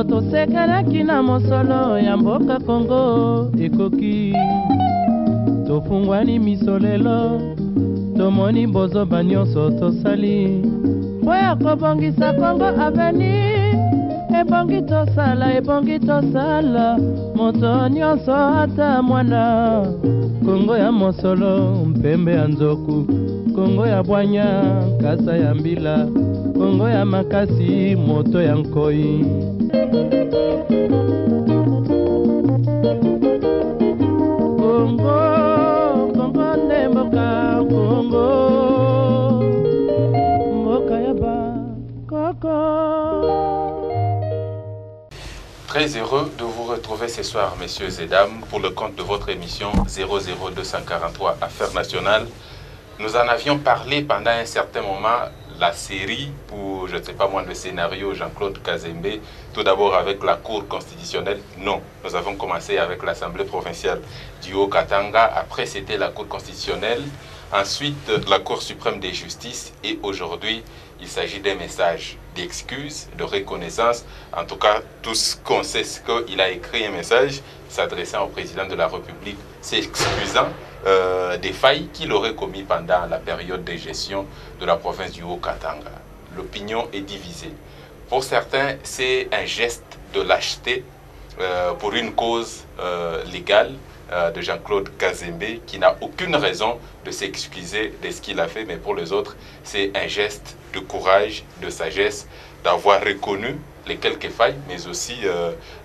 tosekelaki na mosolo ya mboka Kongo ekoki tofungwani misolelo tomoni bozoba nyonso tosali po ya kobongisa Kongo aveni ebongi tosala moto nyonso ata mwana Kongo ya mosolo mpembe ya nzoku Kongo ya bwanya kasa ya mbila Kongo ya makasi moto ya nkoi Kongo nde mboka Kongo mboka ya ba koko. Très heureux de vous retrouver ce soir, messieurs et dames, pour le compte de votre émission 00243 Affaires nationales. Nous en avions parlé pendant un certain moment, la série pour, je ne sais pas moi, le scénario Jean-Claude Kazembe, tout d'abord avec la Cour constitutionnelle. Non, nous avons commencé avec l'Assemblée provinciale du Haut-Katanga, après c'était la Cour constitutionnelle, ensuite la Cour suprême de justice et aujourd'hui, il s'agit d'un message d'excuse, de reconnaissance. En tout cas, tout ce qu'on sait, c'est qu'il a écrit un message s'adressant au président de la République, s'excusant des failles qu'il aurait commis pendant la période de gestion de la province du Haut-Katanga. L'opinion est divisée. Pour certains, c'est un geste de lâcheté pour une cause légale de Jean-Claude Kazembe qui n'a aucune raison de s'excuser de ce qu'il a fait, mais pour les autres, c'est un geste de courage, de sagesse, d'avoir reconnu les quelques failles, mais aussi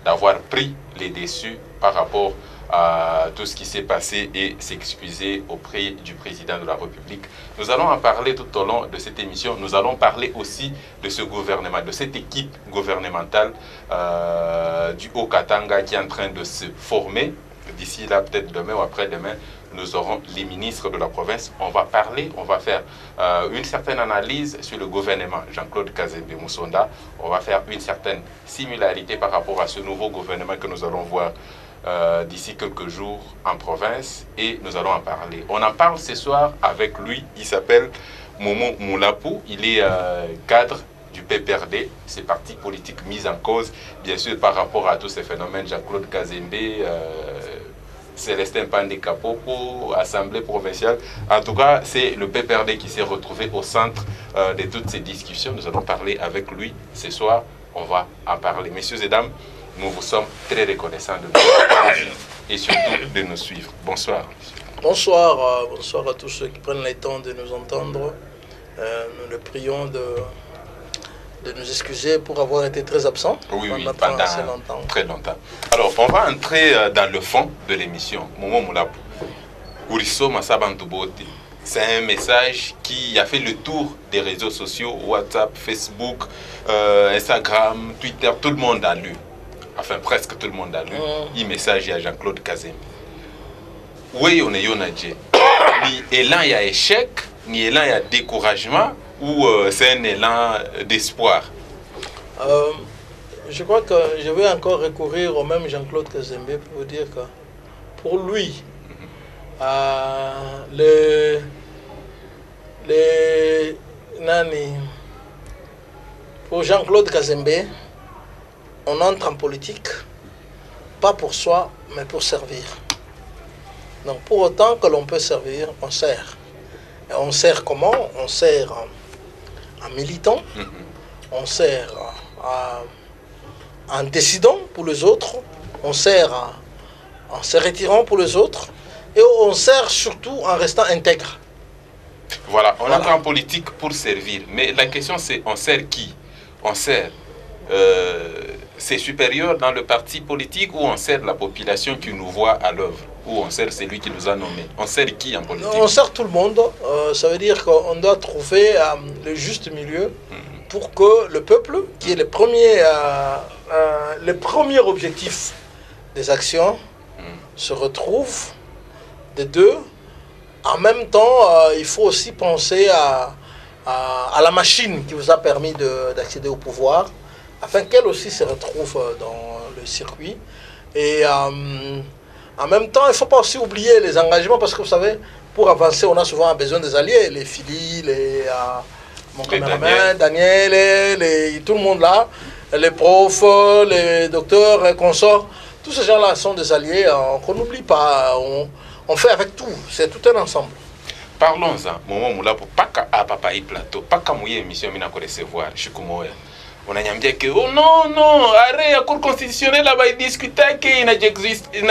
d'avoir pris les déçus par rapport à tout ce qui s'est passé et s'excuser auprès du président de la République. Nous allons en parler tout au long de cette émission. Nous allons parler aussi de ce gouvernement, de cette équipe gouvernementale du Haut-Katanga qui est en train de se former. D'ici là, peut-être demain ou après-demain, nous aurons les ministres de la province. On va parler, on va faire une certaine analyse sur le gouvernement Jean-Claude Kazembe Moussonda. On va faire une certaine similarité par rapport à ce nouveau gouvernement que nous allons voir d'ici quelques jours en province et nous allons en parler. On en parle ce soir avec lui, il s'appelle Momo Moulapou, il est cadre du PPRD, ces partis politiques mis en cause, bien sûr par rapport à tous ces phénomènes, Jean-Claude Kazembe, Célestin Pandé-Kapopo, Assemblée provinciale. En tout cas, c'est le PPRD qui s'est retrouvé au centre de toutes ces discussions. Nous allons parler avec lui ce soir, on va en parler. Messieurs et dames, nous vous sommes très reconnaissants de nous suivre et surtout de nous suivre. Bonsoir. Bonsoir, bonsoir à tous ceux qui prennent le temps de nous entendre. Nous le prions de nous excuser pour avoir été très absents pendant assez longtemps. Très longtemps. Alors, on va entrer dans le fond de l'émission. Momo Moulapou. Uriso Masabantubote. C'est un message qui a fait le tour des réseaux sociaux, WhatsApp, Facebook, Instagram, Twitter, tout le monde a lu. Enfin, presque tout le monde a lu. Il message à Jean-Claude Kazembe. Oui, on est Yonadje. Ni élan, il y a échec, ni élan, il y a découragement, ou c'est un élan d'espoir? Je crois que je vais encore recourir au même Jean-Claude Kazembe pour vous dire que pour lui, pour Jean-Claude Kazembe, on entre en politique, pas pour soi, mais pour servir. Donc pour autant que l'on peut servir, on sert. Et on sert comment? On sert en militant, on sert en décidant pour les autres, on sert en se retirant pour les autres, et on sert surtout en restant intègre. Voilà, on entre en politique pour servir. Mais la question c'est, on sert qui? On sert ses supérieurs dans le parti politique ou on sert la population qui nous voit à l'œuvre? Ou on sert celui qui nous a nommés? On sert qui en politique? On sert tout le monde. Ça veut dire qu'on doit trouver le juste milieu pour que le peuple, qui est le premier objectif des actions, se retrouve des deux. En même temps, il faut aussi penser à la machine qui vous a permis d'accéder au pouvoir, afin qu'elle aussi se retrouve dans le circuit. Et en même temps, il ne faut pas aussi oublier les engagements, parce que vous savez, pour avancer, on a souvent besoin des alliés, les Philly, mon caméraman, Daniel, tout le monde là. les profs, les docteurs, les consorts, tous ces gens-là sont des alliés qu'on n'oublie pas. On fait avec tout, c'est tout un ensemble. Parlons-en, moment moula pour pas à papa y plateau, pas qu'à mouiller émission mina ko recevoir, je suis comme on a nyambia que oh non, arrêt à cour constitutionnelle là va discuter que ina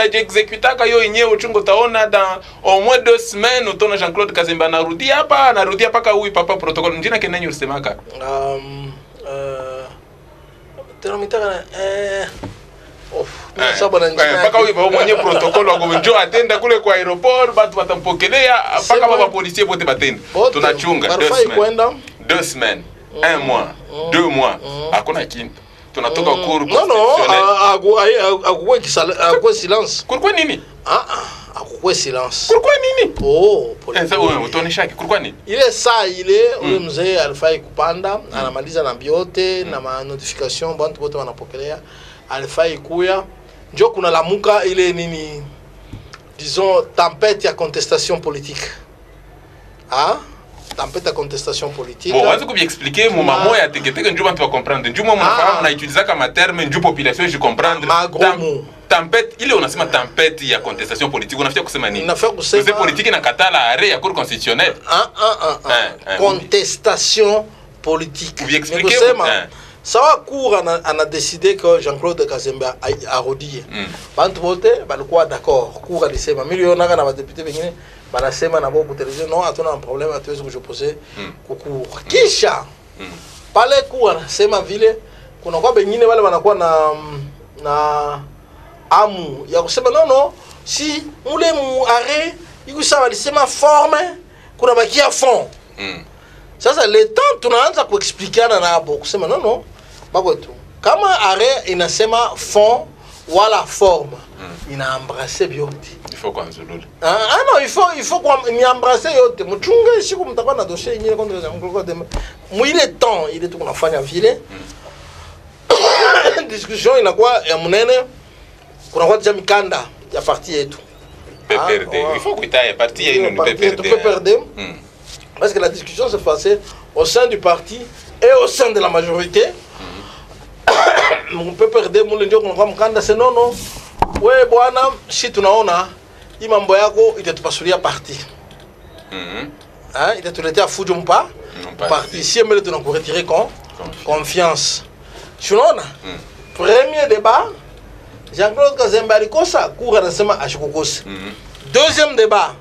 exécuta ka yo yenyewe uchungo taona dans au moins 2 semaines utona Jean-Claude Kazemba narudia hapa ka huyu papa protocole njina kenanyi usemaka tenamitaka paka huyu mwenye protocole wako njoo atenda kule kwa aeroport watu watampokelea paka baba policier bote batenda tunachunga 2 semaines 1 mois 2 mois hakuna kintu tunatoka cour akukwe silence pourquoi nini akukwe silence pourquoi nini utoneshaki pourquoi nini ile saa ile ule mzee alifai kupanda anamaliza na biote na ma notification bantu bote wanapokelea alifai kuya njo kuna lamuka ile nini disons tempête ya contestation politique tempête à contestation politique. Bon, on va expliquer mon maman et à te que nous va comprendre. Nous on a utilisé comme terme une population je comprendre. Tempête, il est on a sema tempête ya contestation politique. On a fait kusema nini? C'est politique na katala arrêt ya cour constitutionnelle. Contestation politique. Vous expliquez ça va cour on a décidé que Jean-Claude Kazemba a rodillé. Bantu voté, balikuwa d'accord. Cour a décidé million na ba député bengine banasema na bobo télévision non atona un problème atuwezi kujiposer kuku kisha pale kuwa nasema vile kuna kwa bengine wale wanakuwa na amu ya kusema non si mule mu arrêt iko sawa walisema forme kuna bakia fond sasa le temps tunaanza kuexpliquer na hapo kusema non bako tu kama arrêt inasema fond wala forme ina embrasser biote il faut qu'on zulule non il faut qu'on ni embrasser yote mchunge siku mtakuwa na dossier nyingine contre Jean-Claude mwile temps ile tu kunafanya vile discussion inakuwa ya munene kuna kwa deja mikanda ya parti yetu PPRD il faut que ya parti ya ino PPRD parce que la discussion se passait au sein du parti et au sein de la majorité mon PPRD mule ndio kuna kwa mkanda c'est non we bwana si tunaona hii mambo yako itatupasulia parti itatuletea fujo mpa parti si mbele tunakuretirer confiance tunaona premier débat Jean-Claude Kazemba alikosa kura anasema ashikukosa deuxième débat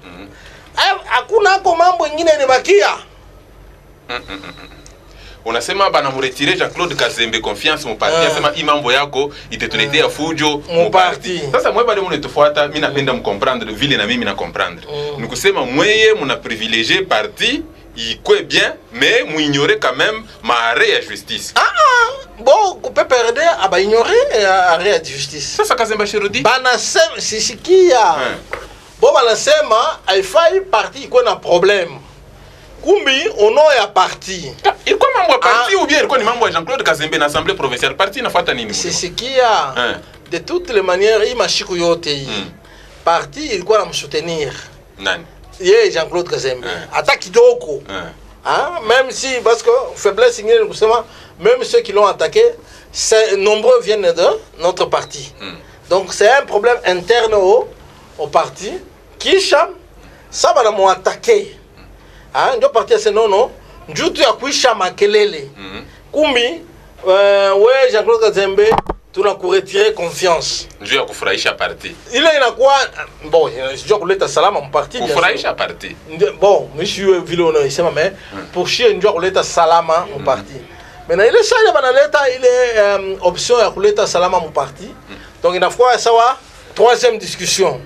hakuna kwa mambo mengine yanabakia unasema bana muretirer Jean-Claude Kazembe confiance mu parti anasema hii mambo yako itetuletea fujo mu parti sasa mwe bale mnatufuata mimi napenda mcomprendre vile na mimi na comprendre nikusema mweye muna privilégier parti ikwe bien mais mu ignorer quand même maré ya justice bon PPRD aba ignorer arrêt ya justice sasa Kazemba Shirudi bana sema sisikia bon bana sema haifai parti iko na problème kumbi ono ya parti ilikuwa mambo ya parti ou bien ilikuwa ni mambo ya Jean-Claude Kazembe na assemblée provinciale parti inafuata nini sisikia de toutes les manières hii mashiku yote hii parti ilikuwa namsoutenir nani ye Jean-Claude Kazembe hata kidogo même si parce que faiblesse ingine kusema même ceux qui l'ont attaqué nombreux viennent de notre parti donc c'est un problème interne au parti kisha ça va nous attaquer ndio parti ya senono njutu ya kuisha makelele kumbi we Jean-Claude Kazembe tunakuretirer confiance njoo ya kufurahisha parti ile inakuwa bon sio kuleta salama mparti bien kufurahisha parti bon monsieur vile unasema mais pour chier njoo kuleta salama mparti mais na ile sasa banaleta ile option ya kuleta salama mparti donc inakuwa sawa troisième discussion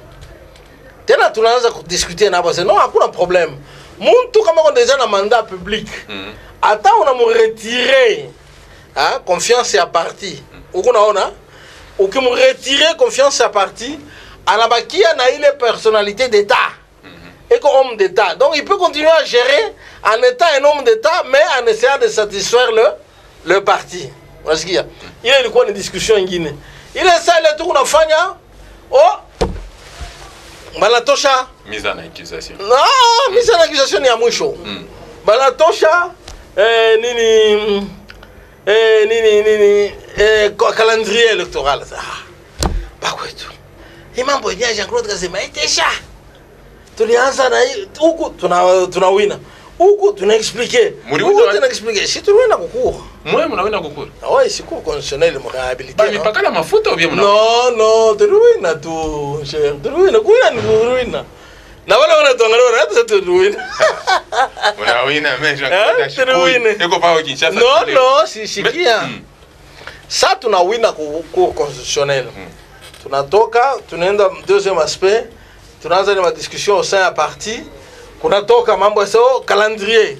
tena tunaanza kudiscuter na basi non hakuna problème muntu kama on déjà na mandat public ata on a me retirer confiance ya parti ukonaona ukimu retirer confiance ya parti anabakia na ile personnalité d'état et comme homme d'état donc il peut continuer à gérer en étant un homme d'état mais en essayant de satisfaire le parti parce qu'il y a ile ilikuwa ni discussion nyingine ile sasa ile tu unafanya banatosha mise en accusation mise en accusation ni ya mwisho banatosha nini calendrier électoral. Bakwetu. Hii mambo yenyewe Jean-Claude Kazema itesha. Tulianza na huku tunawina. Huku tunaexpliquer. Huku tunaexpliquer. Si tuwina kukuru. Mwe mnawina kukuru. Ouais, c'est cours constitutionnel mo réhabilité. Ba mipaka la mafuta ou bien mna? Non, tuwina tu, cher. Tuwina kuina ni tuwina. Na wala wanatuangalia hata tuwina. Unawina mais Jean-Claude Kazema. Eko pa Kinshasa. Non, si sikia. Ça tunawina ku cours constitutionnel. Tunatoka, tunaenda deuxième aspect. Tunaanza na discussion au sein ya parti. Kunatoka mambo ya calendrier.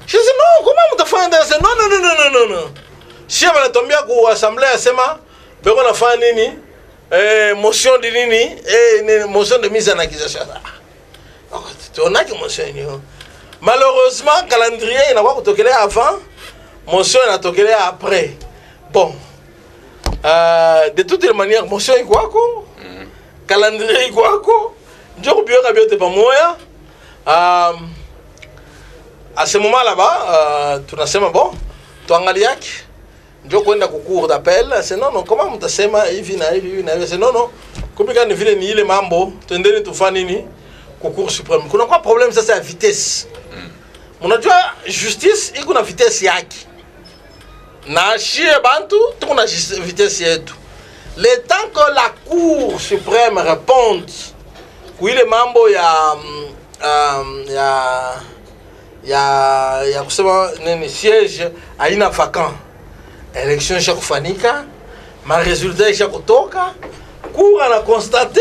Je dis non, comment mtafanya ça? Non. Si wanatombia ku assemblée asema beko nafanya nini? Motion de nini? Motion de mise en accusation. On a que motion hiyo. Malheureusement, calendrier inakuwa kutokelea avant, motion inatokelea après. Bon. De toutes les manières, motion ikwako. Calendrier ikwako. Njoo bioka biote pamoja. À ce moment là-bas, tunasema bon, tuangaliake. Njoo kwenda ku cour d'appel, c'est non, comment mtasema hivi na hivi na hivi, c'est non. Kumika ni vile ni ile mambo, tuendeni tufanye nini? Ku cour suprême. Kuna kwa problème sasa ya vitesse. Unajua justice iko na vitesse yake. Na shie bantu tuko na vitesse yetu. Le temps que la cour suprême réponde kuile mambo ya kusema nini siège haina vacant, élection isha kufanyika, ma résultat isha kutoka, cour ana constaté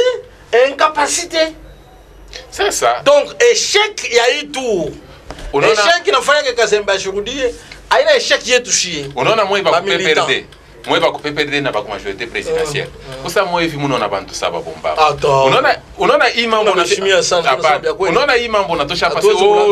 incapacité. C'est ça. Donc échec ya hii tour. Échec inafanya que Kazemba ashuhudie, haina échec yetu shie. Unaona mwe ba PPRD. Mwe ba PPRD na ba kwa majorité présidentielle. Kusa mwe hivi munaona bantu saba bomba. Unaona hii mambo unashimia sana. Unaona hii mambo unatosha pasi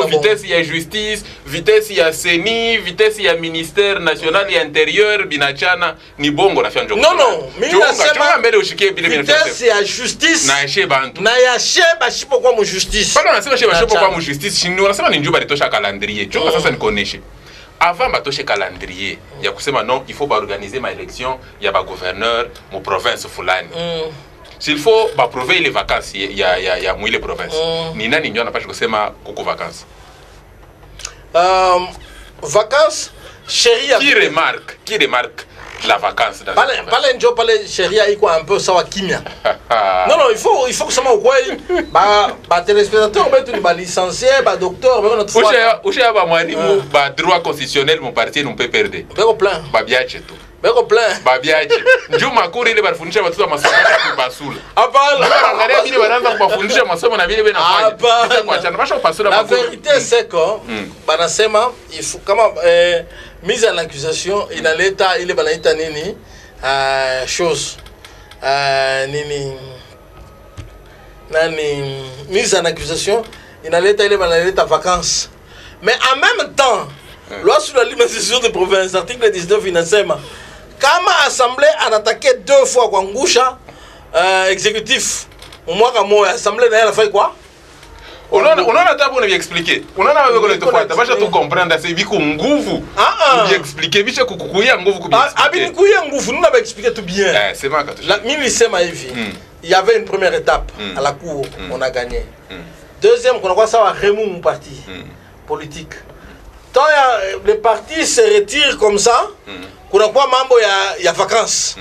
vitesse ya justice, vitesse ya CENI, vitesse ya ministère national ya intérieur binachana ni bongo na fya njoko. Non, mimi nasema mbele ushikie bile vitesse ya justice na yeshe bantu. Na yashe bashipo kwa mu justice. Pardon, nasema yeshe bashipo kwa mu justice. Shini unasema ni njuba litosha calendrier. Chunga sasa nikoneshe. Avant batoshe calendrier, il y a kusema non, il faut organiser ma élection, il y a ba gouverneur mon province fulani. S'il faut approuver les vacances, il y a mouille les provinces. Ni nani ndio anapaswa kusema kuko vacances. Vacances sheria qui remarque la vacance dans pale ndio pale sheria iko un peu sawa kimya. Non, il faut kusema ukweli. Ba téléspectateurs betu ni ba licencié, ba docteur, ba notre foi. Usha ba mwalimu ba droit constitutionnel mon parti non peut perdre. Beko plein. Ba biache tu. Beko plein. Ba biache. Njoo makuri ile bafundisha watoto masomo ya basula. Hapana. Angalia vile wanaanza kubafundisha masomo na vile wanafanya. Hapana. La vérité c'est que banasema il faut kama mise en accusation inaleta ile banaita nini chose nini mise en accusation inaleta ile banaleta vacances, mais en même temps loi sur la limitation de province article 19 inasema kama assemblée anattaqué 2 fois kwa ngusha exécutif mwaka moja, assemblée nayo anafanya kwa unaona tabu na expliquer. Unaona wewe kule tofuata basha tu comprendre c'est biko nguvu. Ni expliquer bisha kukukuia nguvu kubisa. Abinikuia nguvu nuna ba expliquer tout bien. C'est maka tu. Mimi nisema hivi. Il y avait une première étape à la cour, on a gagné. Deuxième, on a quoi ça va remuer mon parti politique. Tant les partis se retirent comme ça, on a quoi mambo ya vacances.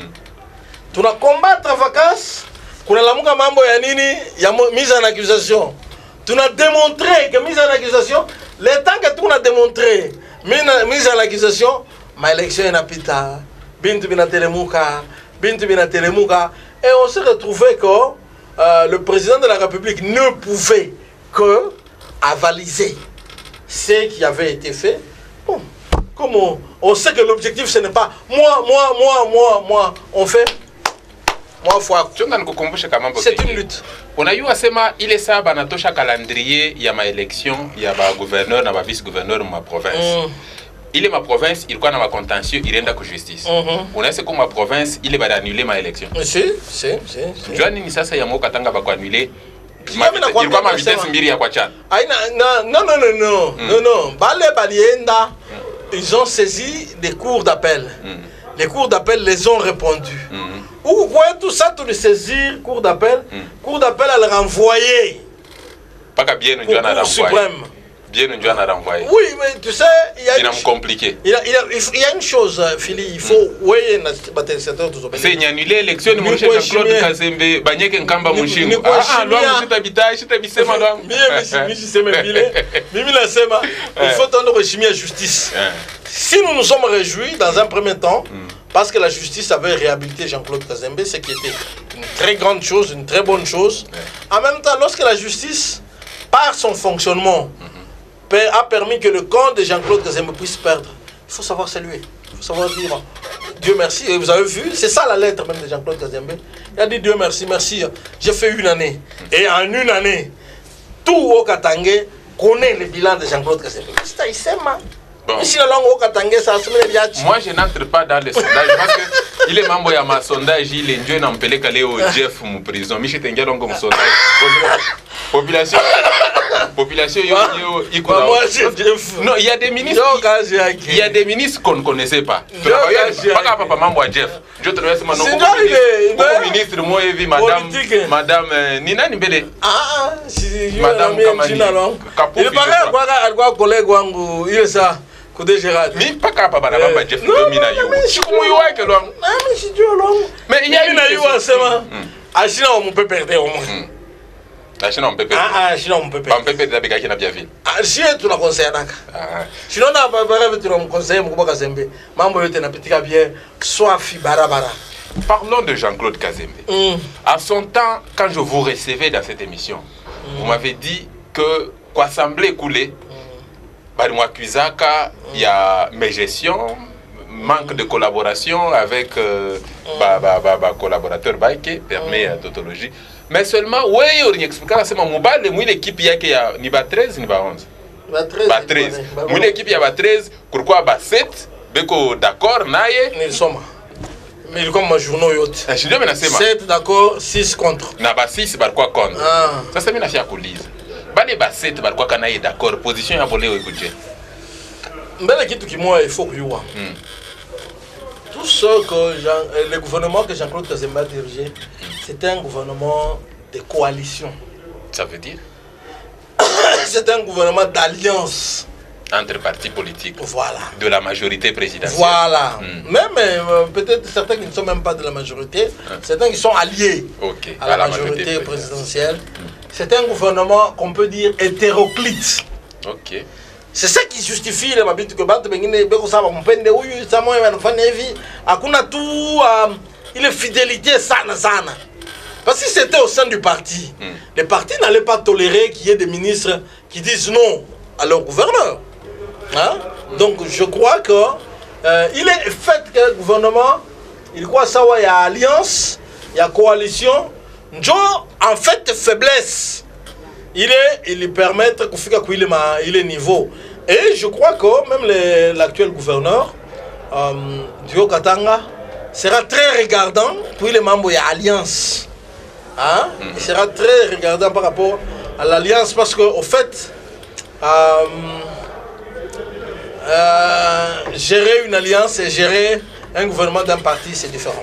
Tu na combattre vacances, on a la muka mambo ya nini, ya mise en accusation. Tu as démontré que mise en accusation, le temps que tu as démontré mise en accusation, ma élection est pita, bintu bina telemuka, et on s'est retrouvé que le président de la République ne pouvait que avaliser ce qui avait été fait. Bon, comme on sait que l'objectif ce n'est pas moi, on fait. C'est une lutte. On a eu à sema ile saa banatosha calendrier ya ma élection ya ba gouverneur na ba vice gouverneur ma province. Ile ma province ilikuwa na ma contentieux ilienda ku justice. Unaese kwa ma province ile ba annuler ma élection. Si. Joani ni sasa ya moka tanga ba ku annuler. Ilikuwa ma vitesse mbili ya kwa chana. Non. Bale balienda, ils ont saisi des cours d'appel. Les cours d'appel les ont répondu. Vous voyez tout ça, tout le saisir, cours d'appel. Cours d'appel à le renvoyer. Pas qu'à bien nous Cour suprême. Bien nous a renvoyé. Oui, mais tu sais, il y a compliqué. Il y a une chose, Philippe, il faut oui, c'est une annulé l'élection de mon chef Jean-Claude Kazembe, Banyek Nkamba Mushingu. Ah, loi monsieur Tabita, je t'habite ma loi. Il faut tendre au chimie à justice. Si nous nous sommes réjouis dans un premier temps, parce que la justice avait réhabilité Jean-Claude Kazembe, ce qui était une très grande chose, une très bonne chose. En même temps, lorsque la justice, par son fonctionnement, a permis que le camp de Jean-Claude Kazembe puisse perdre, il faut savoir saluer. Il faut savoir dire Dieu merci. Et vous avez vu, c'est ça la lettre même de Jean-Claude Kazembe. Il a dit Dieu merci, merci. J'ai fait une année. Et en une année, tout au Katangé connaît le bilan de Jean-Claude Kazembe. C'est il sait, bon. Moi, je n'entre pas dans les sondages parce qu'il est membre de ma sondage, il est Dieu n'a pas allé au Jeff mon prison. Mais je t'ai dit comme sondage. Population, non, il y a des ministres. Il y a des ministres qu'on ne connaissait pas. Pas papa membre de Jeff. Je te remercie maintenant. Beaucoup ministre moi et madame Nina Nibele. Madame Kamani. Il paraît quoi collègue wangu, il est ça. Mais pas capable de Jeff domina you. Mais il y a une Achina on peut perdre au moins. Achina on peut perdre. Achina on peut perdre. On peut perdre avec qui n'a bien vu. Achina tu la conseilles naka. Sinon na ba tu la conseilles Mouba Kazembe. Mambo yote na pitika bien soit fi barabara. Parlons de Jean-Claude Kazembe. À son temps, quand je vous recevais dans cette émission, vous m'avez dit que quoi semblait couler. Il y a mes gestions, manque de collaboration avec collaborateur qui permet la tautologie. Mais seulement, oui, on explique c'est mon mobile, moi l'équipe il y a ni 13 ni 11. 13. Moi l'équipe il y a 13, pourquoi 7 beko d'accord naie ni sommes. Mais comme ma journaux yot. 7 d'accord, 6 contre. Na ba 6 ba quoi contre. Ça c'est bien affaire coulise. Bale ba 7 ba quoi kana d'accord, position ya volé écoute. Mbele kitu kimoya il faut que yoa. Tout ce que le gouvernement que Jean-Claude Kazembe a dirigé, c'était un gouvernement de coalition. Ça veut dire c'est un gouvernement d'alliance entre partis politiques. Voilà. De la majorité présidentielle. Voilà. Même peut-être certains qui ne sont même pas de la majorité, certains qui sont alliés à la majorité présidentielle. C'est un gouvernement qu'on peut dire hétéroclite. Ok. C'est ça qui justifie les mabites que Bante Bengine Beko Saba Mpende Uyu Samoa Vanfanevi Akuna tout il est fidélité sana. Parce que c'était au sein du parti. Les partis n'allaient pas tolérer qu'il y ait des ministres qui disent non à leur gouverneur. Hein? Donc je crois que il est fait que le gouvernement, il croit ça, il y a alliance, il y a coalition. En fait, faiblesse. Il permet qu'il est niveau. Et je crois que même l'actuel gouverneur, Dio Katanga, sera très regardant pour les membres de l'Alliance. Hein? Il sera très regardant par rapport à l'Alliance parce qu'au fait, gérer une alliance et gérer un gouvernement d'un parti, c'est différent.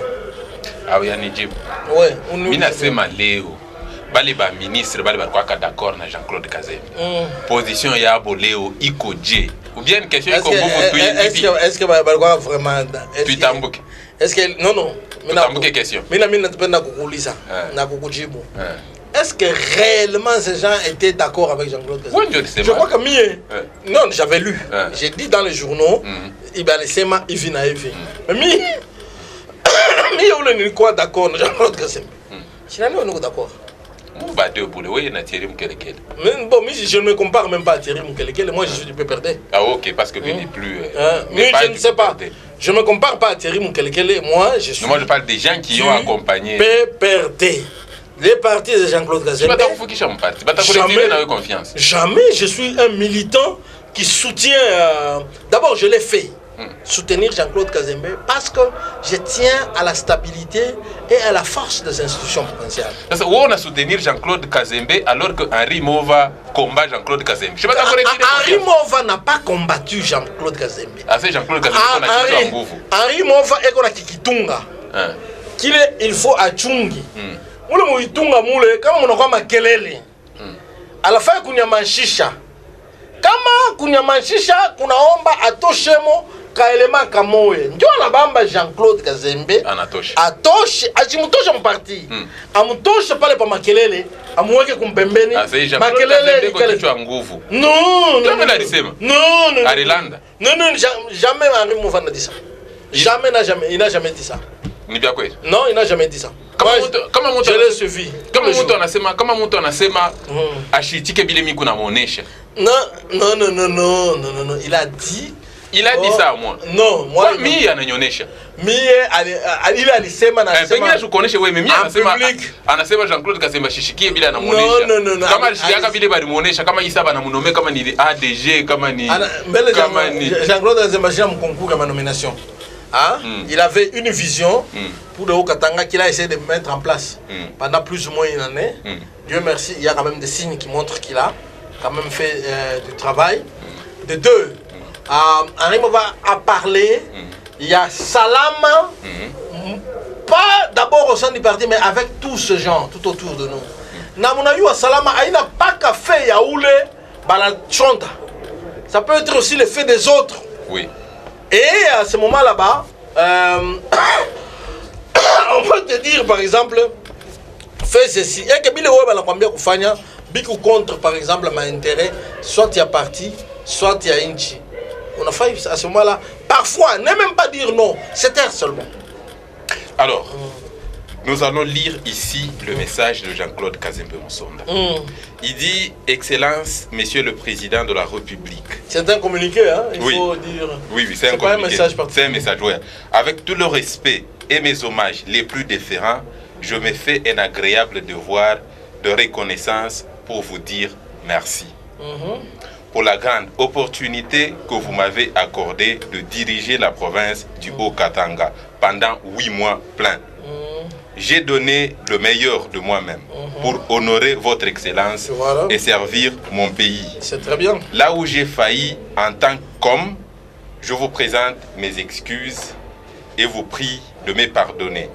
Ah oui, Anidjib. Oui, Mina Sema Léo. Baliba ministre, Baliba quoi d'accord na Jean-Claude Kazembe. Position ya Léo Ikoje. Ou bien une question est-ce que Baliba vraiment tu t'embouques. Est-ce que non tu t'embouques question. Mina na kukulisa na kukujibu. Est-ce que réellement ces gens étaient d'accord avec Jean-Claude Kazembe? Oui, je crois que non, j'avais lu. J'ai dit dans les journaux, il va laisser ma Ivina Evi. Mais on est quoi d'accord Jean-Claude Kazembe? Je n'ai pas d'accord. Mais bon, je ne me compare même pas à Thierry Moukelekele. Moi, je suis du PPRD. Ah, ok, parce que lui n'est plus. Mais je ne sais pas. Je ne me compare pas à Thierry Moukelekele. Moi, je suis. Moi, je parle des gens qui ont accompagné. PPRD. Les partis de Jean-Claude Kazembe. Jamais je suis un militant qui soutient. D'abord, je l'ai fait. soutenir Jean-Claude Kazembe parce que je tiens à la stabilité et à la force des institutions provinciales. Où on a soutenir Jean-Claude Kazembe alors que Henri Mova combat Jean-Claude Kazembe. Je sais pas Henri Mova n'a pas combattu Jean-Claude Kazembe. Ah, c'est Jean-Claude Kazembe qu'on a quitté en Gouvu. Henri Mova est qu'on a kikitunga. Il faut à Tchungi. Moule mouitunga moule, kama mounoka makelele. À la fin kunyamashisha. Kama kunyamashisha kunaomba atoshemo kaelema kamoye. Ndio anabamba Jean-Claude Kazembe. Anatoshe. Atoshe, achimutoshe mparti. Amutoshe pale pa makelele, amuweke kumpembeni. Makelele kwa kichwa nguvu. Non, non. Non. Arilanda. Non, jamais Henri Mova n'a dit ça. Jamais, il n'a jamais dit ça. Non, il n'a jamais dit ça. Je l'ai suivi. Kama mtu anasema ashitike bile miku na muonesha. Non, il a dit. Il a dit ça moi. Non, moi. Mie ananyonyesha. Mie alisema na sema. Pengine tukoneshe wewe mimi anasema Jean-Claude Kazembe shishikie bila anamuonesha. Non. Kama alishikiaka bile bali muonesha kama Issa banamunome kama ni ADG kama ni Jean-Claude Kazembe j'ai un concours à ma nomination. Il avait une vision pour le Haut-Katanga qu'il a essayé de mettre en place pendant plus ou moins une année. Dieu merci, il y a quand même des signes qui montrent qu'il a quand même fait du travail. De deux, Henri Mova a parlé, il y a Salama, pas d'abord au sein du parti, mais avec tout ce genre, tout autour de nous. Namunayu à Salama, il n'a pas qu'à faire Yaoulé, Balachonta. Ça peut être aussi le fait des autres. Oui. Et à ce moment là-bas, on peut te dire par exemple, fais ceci. Et que Bile Weba la combien kufanya, biku contre par exemple ma intérêt, soit il y a parti, soit il y a inchi. On a failli à ce moment-là, parfois, ne même pas dire non, c'est un seulement. Alors, nous allons lire ici le message de Jean-Claude Kazembe Moussonda. Il dit « Excellence, Monsieur le Président de la République ». C'est un communiqué, hein, il faut dire. Oui, c'est un communiqué. C'est un message, oui. Avec tout le respect et mes hommages les plus déférents, je me fais un agréable devoir de reconnaissance pour vous dire merci. Pour la grande opportunité que vous m'avez accordée de diriger la province du Haut-Katanga pendant 8 mois pleins. J'ai donné le meilleur de moi-même pour honorer votre excellence et servir mon pays. C'est très bien. Là où j'ai failli en tant qu'homme, je vous présente mes excuses et vous prie de me pardonner.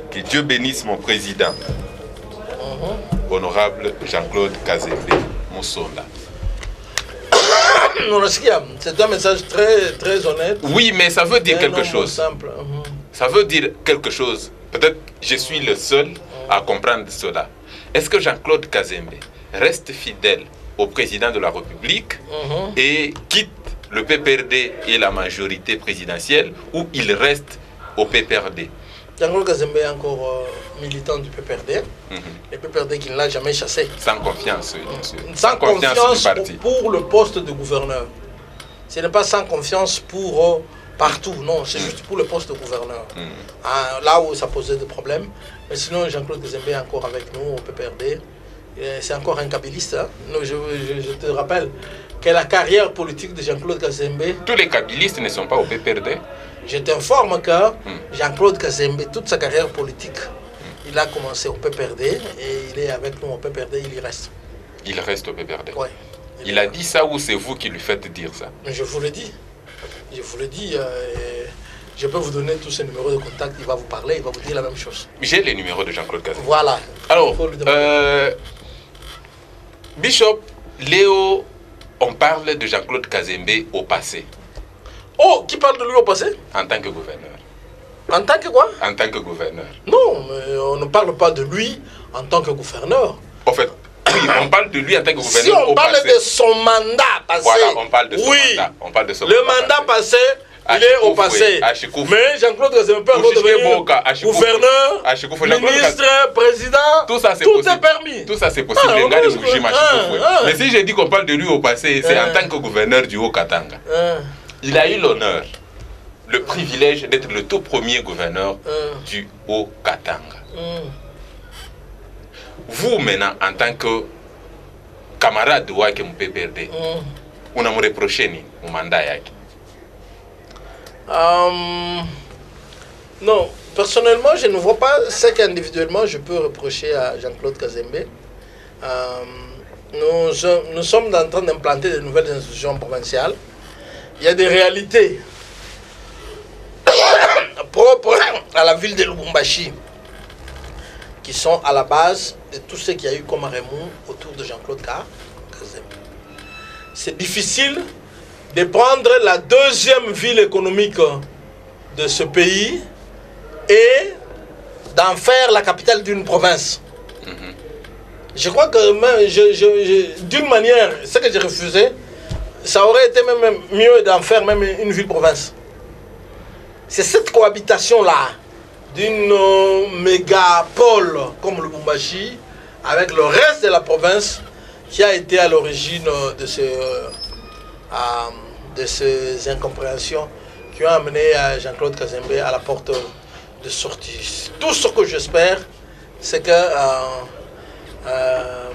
Que Dieu bénisse mon président, honorable Jean-Claude Kazembe Moussonda. C'est un message très, très honnête. Oui, mais ça veut dire quelque chose. Simple. Ça veut dire quelque chose. Peut-être je suis le seul à comprendre cela. Est-ce que Jean-Claude Kazembe reste fidèle au président de la République et quitte le PPRD et la majorité présidentielle, ou il reste au PPRD? Jean-Claude Kazembe est encore militant du PPRD. Le PPRD qui ne l'a jamais chassé. Sans confiance, oui, bien sûr. Sans confiance du parti. Pour le poste de gouverneur. Ce n'est pas sans confiance pour partout, non, c'est juste pour le poste de gouverneur. Là où ça posait des problèmes. Mais sinon, Jean-Claude Kazembe est encore avec nous au PPRD. C'est encore un kabiliste. Hein. Je te rappelle que la carrière politique de Jean-Claude Kazembe... Tous les kabilistes ne sont pas au PPRD. Je t'informe que Jean-Claude Kazembe, toute sa carrière politique, il a commencé au PPRD et il est avec nous au PPRD, il y reste. Il reste au PPRD. Oui. Il a dit ça ou c'est vous qui lui faites dire ça? Je vous le dis. Je vous le dis. Je peux vous donner tous ses numéros de contact, il va vous parler, il va vous dire la même chose. J'ai les numéros de Jean-Claude Kazembe. Voilà. Alors, Bishop, Léo, on parle de Jean-Claude Kazembe au passé. Oh, qui parle de lui au passé? En tant que gouverneur. En tant que quoi? En tant que gouverneur. Non, mais on ne parle pas de lui en tant que gouverneur. En fait, oui, on parle de lui en tant que gouverneur. Si on parle de son mandat passé. Voilà, on parle de son mandat. On parle de son mandat passé. Il est au passé. Mais Jean-Claude Kazembe peut encore devenir gouverneur, ministre, président. Tout ça, c'est possible. Permis. Tout ça, c'est possible. Mais si je dis qu'on parle de lui au passé, c'est en tant que gouverneur du Haut-Katanga. Il a eu l'honneur, le privilège d'être le tout premier gouverneur du Haut-Katanga. Vous, maintenant, en tant que camarade de Wake PPRD, on a me reproché mon mandat. Non, personnellement, je ne vois pas ce qu'individuellement je peux reprocher à Jean-Claude Kazembe. Nous sommes en train d'implanter de nouvelles institutions provinciales. Il y a des réalités propres à la ville de Lubumbashi qui sont à la base de tout ce qu'il y a eu comme remous autour de Jean-Claude Kazembe. C'est difficile de prendre la deuxième ville économique de ce pays et d'en faire la capitale d'une province. Je crois que d'une manière, ce que j'ai refusé, ça aurait été même mieux d'en faire même une ville-province. C'est cette cohabitation-là d'une mégapole comme le Lubumbashi avec le reste de la province qui a été à l'origine de ces incompréhensions qui ont amené Jean-Claude Kazembe à la porte de sortie. Tout ce que j'espère, c'est que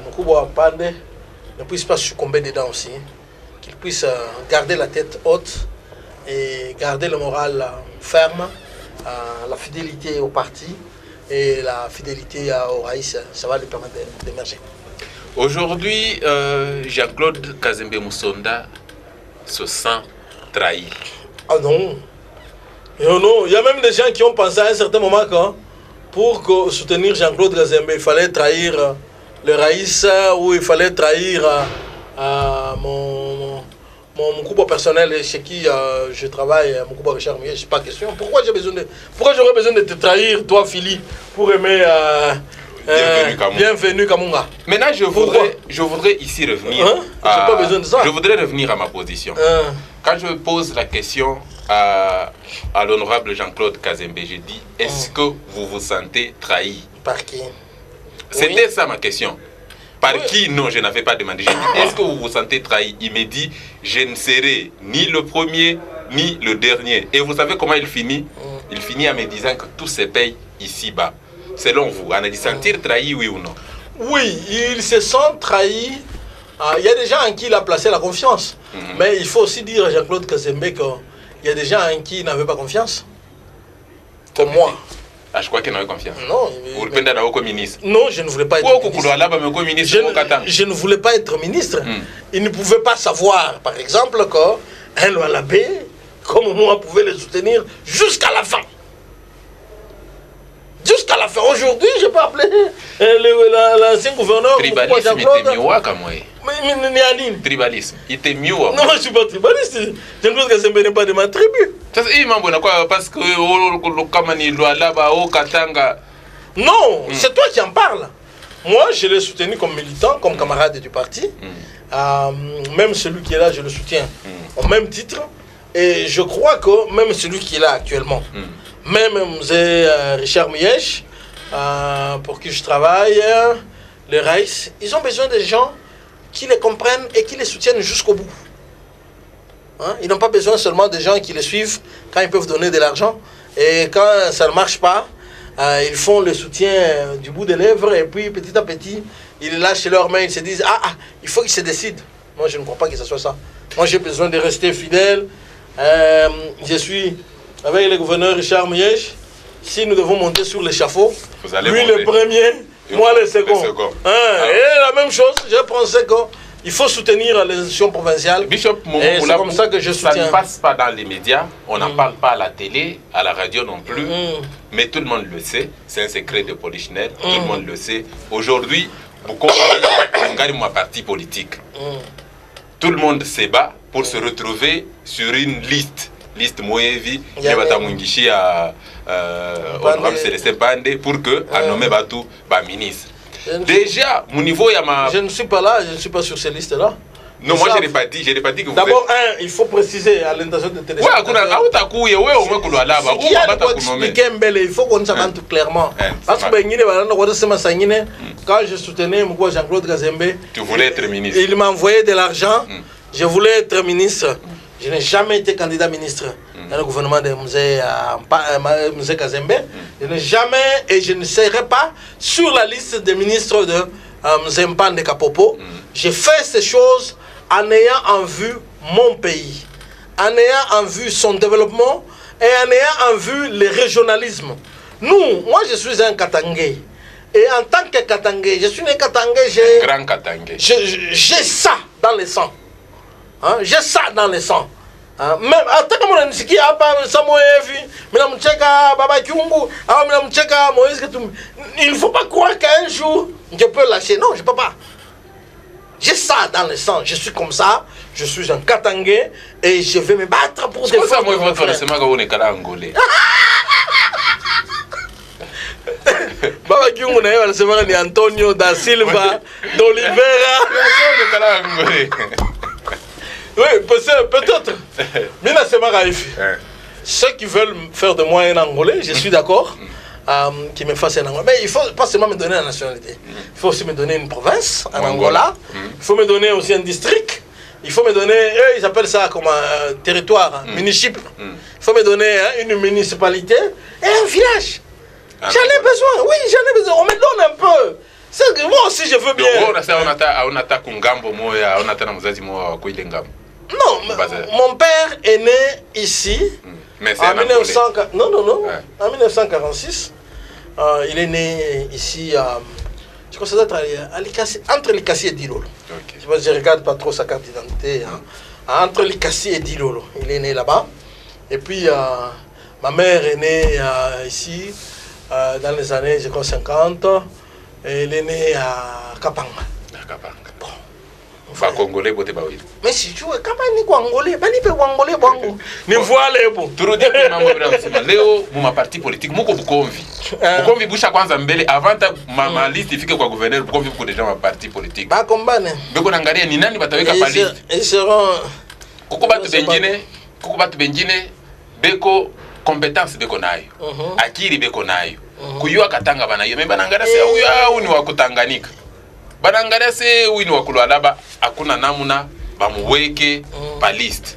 Mokubwa Pande ne puisse pas succomber dedans aussi, qu'il puisse garder la tête haute et garder le moral ferme, la fidélité au parti et la fidélité au Raïs, ça va lui permettre d'émerger. Aujourd'hui, Jean-Claude Kazembe Musonda se sent trahi. Ah non. Il y a même des gens qui ont pensé à un certain moment que pour soutenir Jean-Claude Kazembe, il fallait trahir le Raïs ou il fallait trahir mon couple personnel chez qui je travaille, mon couple Richard Mouillet, c'est pas question. Pourquoi j'aurais besoin de te trahir, toi, Philly, pour aimer Bienvenue Kamunga. Maintenant, je voudrais ici revenir. J'ai pas besoin de ça. Je voudrais revenir à ma position. Quand je pose la question à l'honorable Jean-Claude Kazembe, j'ai dit, est-ce que vous vous sentez trahi? Par qui? C'était ça ma question. Par qui? Non, je n'avais pas demandé. J'ai dit, est-ce que vous vous sentez trahi? Il me dit, je ne serai ni le premier, ni le dernier. Et vous savez comment il finit? Il finit en me disant que tout se paye ici-bas. Selon vous, on a dit sentir trahi, oui ou non? Oui, il se sent trahi. Il y a des gens en qui il a placé la confiance. Mais il faut aussi dire à Jean-Claude Kazembe qu'il y a des gens en qui il n'avait pas confiance. Comme moi. Ah, je crois qu'il n'avait confiance. Non. Non, je ne voulais pas être ministre. Je ne voulais pas être ministre. Il ne pouvait pas savoir, par exemple, qu'un Lualabé, comme moi, pouvait le soutenir jusqu'à la fin. Jusqu'à la fin. Aujourd'hui, je peux appeler l'ancien gouverneur. Tribalisme était mieux comme moi. Tribalisme. Il était mieux. Non, je ne suis pas tribaliste. Jean-Claude Kazembe n'est pas de ma tribu. Parce que non, c'est toi qui en parles. Moi, je l'ai soutenu comme militant, comme camarade du parti. Même celui qui est là, je le soutiens au même titre. Et je crois que même celui qui est là actuellement, même Richard Mouillet, pour qui je travaille, le Raïs, ils ont besoin de gens qui les comprennent et qui les soutiennent jusqu'au bout. Ils n'ont pas besoin seulement de gens qui les suivent quand ils peuvent donner de l'argent. Et quand ça ne marche pas, ils font le soutien du bout des lèvres et puis petit à petit, ils lâchent leurs mains, ils se disent il faut qu'ils se décident. Moi, je ne crois pas que ce soit ça. Moi, j'ai besoin de rester fidèle. Je suis avec le gouverneur Richard Mouillet. Si nous devons monter sur l'échafaud, lui le premier, moi le second. Et la même chose, je pensais qu'il faut soutenir les institutions provinciales. Bishop, c'est comme ça que je soutiens. Ça ne passe pas dans les médias, on n'en parle pas à la télé, à la radio non plus, mais tout le monde le sait, c'est un secret de polichinelle, tout le monde le sait. Aujourd'hui, beaucoup de mon parti politique. Tout le monde se bat pour se retrouver sur une liste Moevi, Nebatamwingishi à Honorable Célestin Pande pour que à nommer Batou ministre. Déjà, mon niveau, je ne suis pas là, je ne suis pas sur ces listes-là. Non, moi je n'ai pas dit que vous d'abord, il faut préciser à l'intention de téléspectateurs. Il faut qu'on s'entende clairement. Parce que quand je soutenais Jean-Claude Kazembe, tu voulais être ministre. Il m'envoyait de l'argent, je voulais être ministre. Je n'ai jamais été candidat ministre dans le gouvernement de Mzee Kazembe. Je n'ai jamais et je ne serai pas sur la liste des ministres de Mzee Mpande Kapopo. J'ai fait ces choses en ayant en vue mon pays, en ayant en vue son développement, et en ayant en vue le régionalisme. Nous, moi je suis un Katangais. Et en tant que Katangais, je suis un Katangais, Grand Katangais. J'ai ça dans le sang. Hein? J'ai ça dans le sang. Hein? Même, attends, comme on dit, il ne faut pas croire qu'un jour, je peux lâcher. Non, je ne peux pas. J'ai ça dans le sang. Je suis comme ça. Je suis un Katangais et je vais me battre pour défendre. C'est pour ça que je suis Baba Kyungu na yeye anasema ni Antonio da Silva d'Oliveira. Oui, peut-être. Mais là c'est Maraïf. Ceux qui veulent faire de moi un Angolais, je suis d'accord. Qui me fassent un Angolais. Mais il faut pas seulement me donner la nationalité. Il faut aussi me donner une province en Angola. Il faut me donner aussi un district. Il faut me donner, eux ils appellent ça comme un territoire, municipal. Il faut me donner une municipalité et un village. J'en ai besoin, oui, j'en ai besoin. On me donne un peu. C'est que moi aussi je veux bien. Non, mon père est né ici en 1946. Il est né ici, je crois que ça doit être entre Likasi et Dilolo. Je ne regarde pas trop sa carte d'identité. Entre Likasi et Dilolo, il est né là-bas. Et puis ma mère est née ici. Dans les années, je crois, 50, et il est né à Kapanga. Bon. Enfin, Congolais, mais si tu veux, Kapanga ni Congolais, mais ni pe Congolais, bon. Ni voilà, bon. Tout dire que Léo, mon parti politique, moi, Bukomvi. Bukomvi, Boucha Kwanza Mbele, avant ma liste, il faut que le gouverneur, Bukomvi, beaucoup de gens ont parti politique. Bah, combat, ne. Beko Nangaria, ni nani, bataweka pa liste. Ils seront. Kukubatu Benjine, Beko. Compétence beko nayo akili beko nayo kuyua katanga banayo mais banangara se huyu ni wa kutanganika banangara se huyu ni wa kulwalaba hakuna namuna bamuweke pa list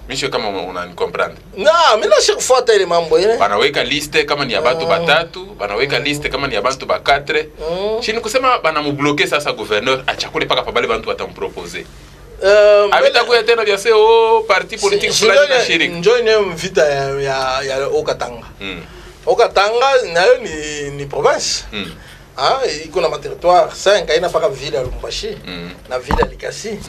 misho kama unani comprendre non mais là chaque fois tele mambo ile banaweka liste kama ni ya batu batatu banaweka liste kama ni ya bantu ba 4 chini kusema banamubloquer sasa gouverneur achakule paka pabale bantu watamproposer Abitakuya tena vya seo parti politique fulani na shirika. Njoo ni mvita ya Okatanga. Okatanga nayo ni province. Iko na territoire 5 aina paka ville ya Lubumbashi na ville ya Likasi.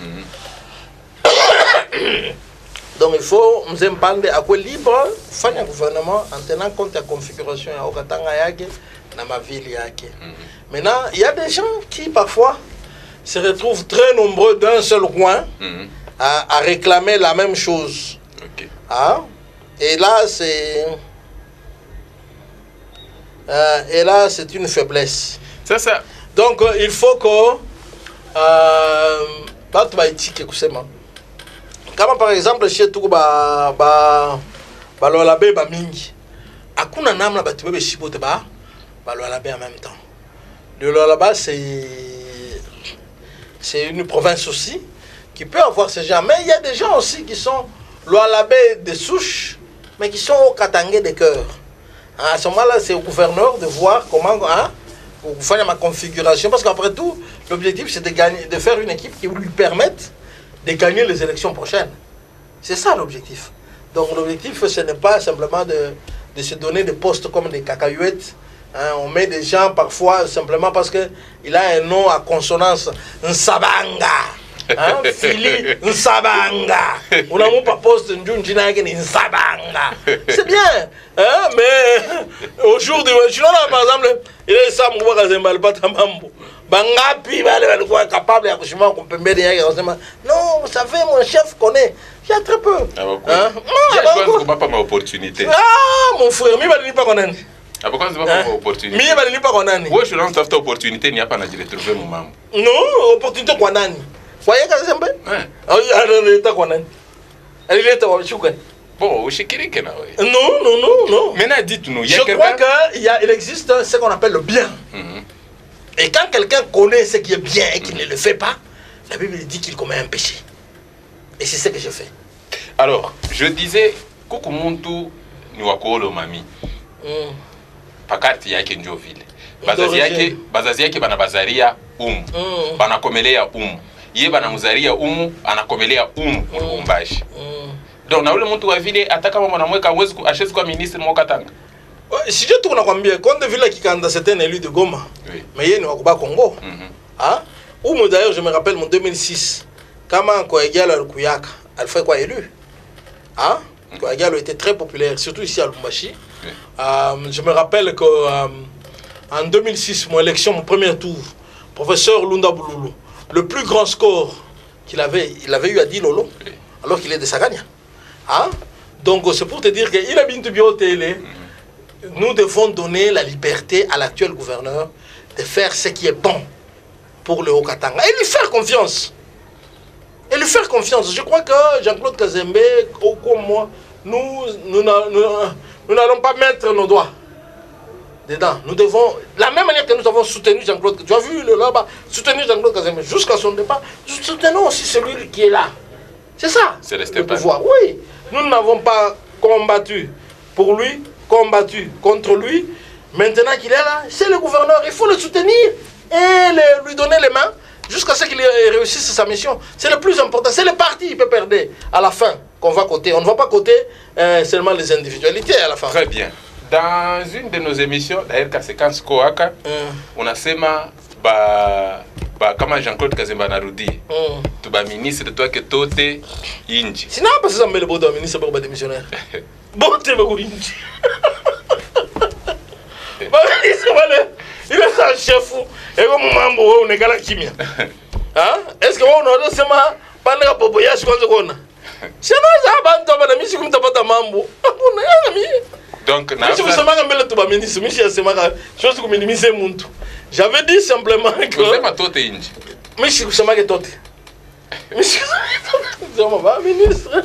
Donc il faut Mzempande akwe libre fanya gouvernement en tenant compte de la configuration ya Okatanga yake na ma ville yake. Maintenant, il y a des gens qui parfois se retrouvent très nombreux d'un seul coin à réclamer la même chose. Et là, c'est une faiblesse. C'est ça. Donc, il faut que comme par exemple, chez tout Balolabe Bamingi, Akuna Namla Batube Shibote Ba, Balolabe en même temps. Le Lolaba, c'est une province aussi qui peut avoir ces gens. Mais il y a des gens aussi qui sont Loalabé de souche, mais qui sont au Katangais de cœur. À ce moment-là, c'est au gouverneur de voir comment pour faire ma configuration. Parce qu'après tout, l'objectif, c'est de faire une équipe qui lui permette de gagner les élections prochaines. C'est ça l'objectif. Donc l'objectif, ce n'est pas simplement de se donner des postes comme des cacahuètes. On met des gens parfois simplement parce qu'il a un nom à consonance Nsabanga. Fili Nsabanga. On n'a pas poste Nsabanga. C'est bien. Mais au jour du. Par exemple, il est ça, mon voisin, pas mambo. Bangapi, il capable de non, vous savez, mon chef connaît. Il y a très peu. Je ne pas ma opportunité. Mon frère, il ne va pas connaître. Pourquoi c'est pas une opportunité? Mais il n'y a pas de oui, je lance cette opportunité, il n'y a pas de retrouver mon membre. Non, opportunité quoi nani? Voyez quand c'est un peu? Elle est bon, au Chikirike là. Non. Maintenant, dites-nous, je crois qu'il existe ce qu'on appelle le bien. Et quand quelqu'un connaît ce qui est bien et qu'il ne le fait pas, la Bible dit qu'il commet un péché. Et c'est ce que je fais. Alors, je disais, Kukumuntu Niwakolo Mami. Pakati yake ndio vile. Bazazi yake banabazaria banakomelea Ye banamuzaria anakomelea Lubumbashi. Donc na ule mtu wa vile hata kama mwanamweka hawezi ashezi kwa ministre mwakatanga. Si je tu nakwambia Conde Villa qui candidat c'était un élu de Goma. Oui. Mais il est au Congo. Hein? Ou moi d'ailleurs je me rappelle en 2006 comment Koegalo Alkuyaka, elle fait quoi élu? Hein? Koegalo était très populaire surtout ici à Lubumbashi. Oui. Je me rappelle que en 2006 mon élection mon premier tour, professeur Lunda Bululu, le plus grand score il avait eu à Dilolo, oui. Alors qu'il est de Sagania. Hein? Donc c'est pour te dire qu'il a bien tout bien télé. Nous devons donner la liberté à l'actuel gouverneur de faire ce qui est bon pour le Haut-Katanga et lui faire confiance. Je crois que Jean-Claude Kazembe, comme moi, nous n'allons pas mettre nos doigts dedans. Nous devons, la même manière que nous avons soutenu Jean-Claude, tu as vu là-bas, soutenir Jean-Claude Kazembe jusqu'à son départ, nous soutenons aussi celui qui est là. C'est ça, le pouvoir. Oui, nous n'avons pas combattu pour lui, combattu contre lui. Maintenant qu'il est là, c'est le gouverneur. Il faut le soutenir et lui donner les mains jusqu'à ce qu'il réussisse sa mission. C'est le plus important. C'est le parti qui peut perdre à la fin qu'on va coter. On ne va pas coter seulement les individualités à la fin. Très bien. Dans une de nos émissions, d'ailleurs, Kasekans Koaka, on a sema kama Jean-Claude Kazemba narudi. Tu ba ministre de toi que tote inji. Sinon parce que ça me le beau ministre pour ba démissionnaire. Bon te ba inji. Il est ça chef et comme mambo on est gala kimia. Hein? Est-ce que on a sema panda popoya shikwanza kona? Sinon ça bantu ba misi kumtapata mambo. On ami. Donc, j'avais dit simplement que. Ministre.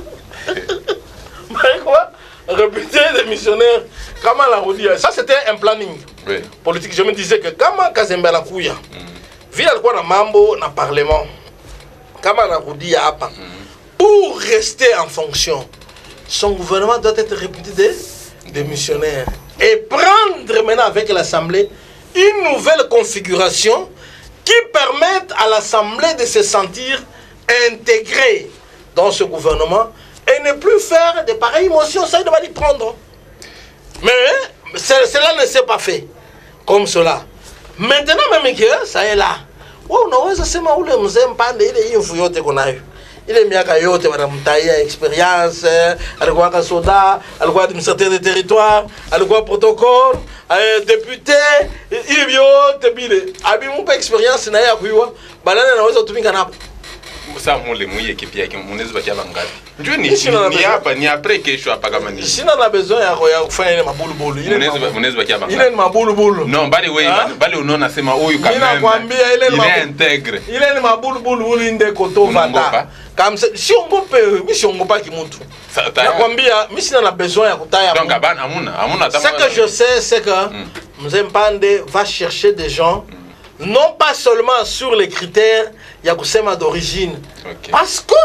Réputé des missionnaires. Comment la redire? Ça, c'était un planning politique. Je me disais que comment Kazembe la Kouya, vu quoi dans Mambo, dans le Parlement, comment la redire pour rester en fonction, son gouvernement doit être réputé des missionnaires et prendre maintenant avec l'Assemblée une nouvelle configuration qui permette à l'Assemblée de se sentir intégrée dans ce gouvernement et ne plus faire de pareilles motions, ça il va y prendre. Mais cela ne s'est pas fait comme cela. Maintenant même que ça est là. On a se où le musée pas il est qu'on a eu. Il est miaka yote wanamtaia expérience, alikuwa kasoda, alikuwa administrateur de territoire, alikuwa protocole, député, il yote bile. Abi mpa expérience na ya kuiwa, balana anaweza kutumika napo. Sasa mule mwe equipe yake mnaweza bakia bangapi? Njoo ni hapa ni après kesho hapa kama nini. Sina na besoin ya kufanya ile mabulu bulu. Mnaweza bakia bangapi? Ile ni mabulu bulu. Non, bali unaona sema huyu kama mimi nakwambia ile ni intègre. Ile ni mabulu bulu ule ndeko tovata. Comme si on peut, si on pas qui monte. Nakwambia mimi sina na besoin ya kutaya. Donc amuna ce que je sais c'est que Mzempande va chercher des gens non pas seulement sur les critères Yakusema d'origine. Parce que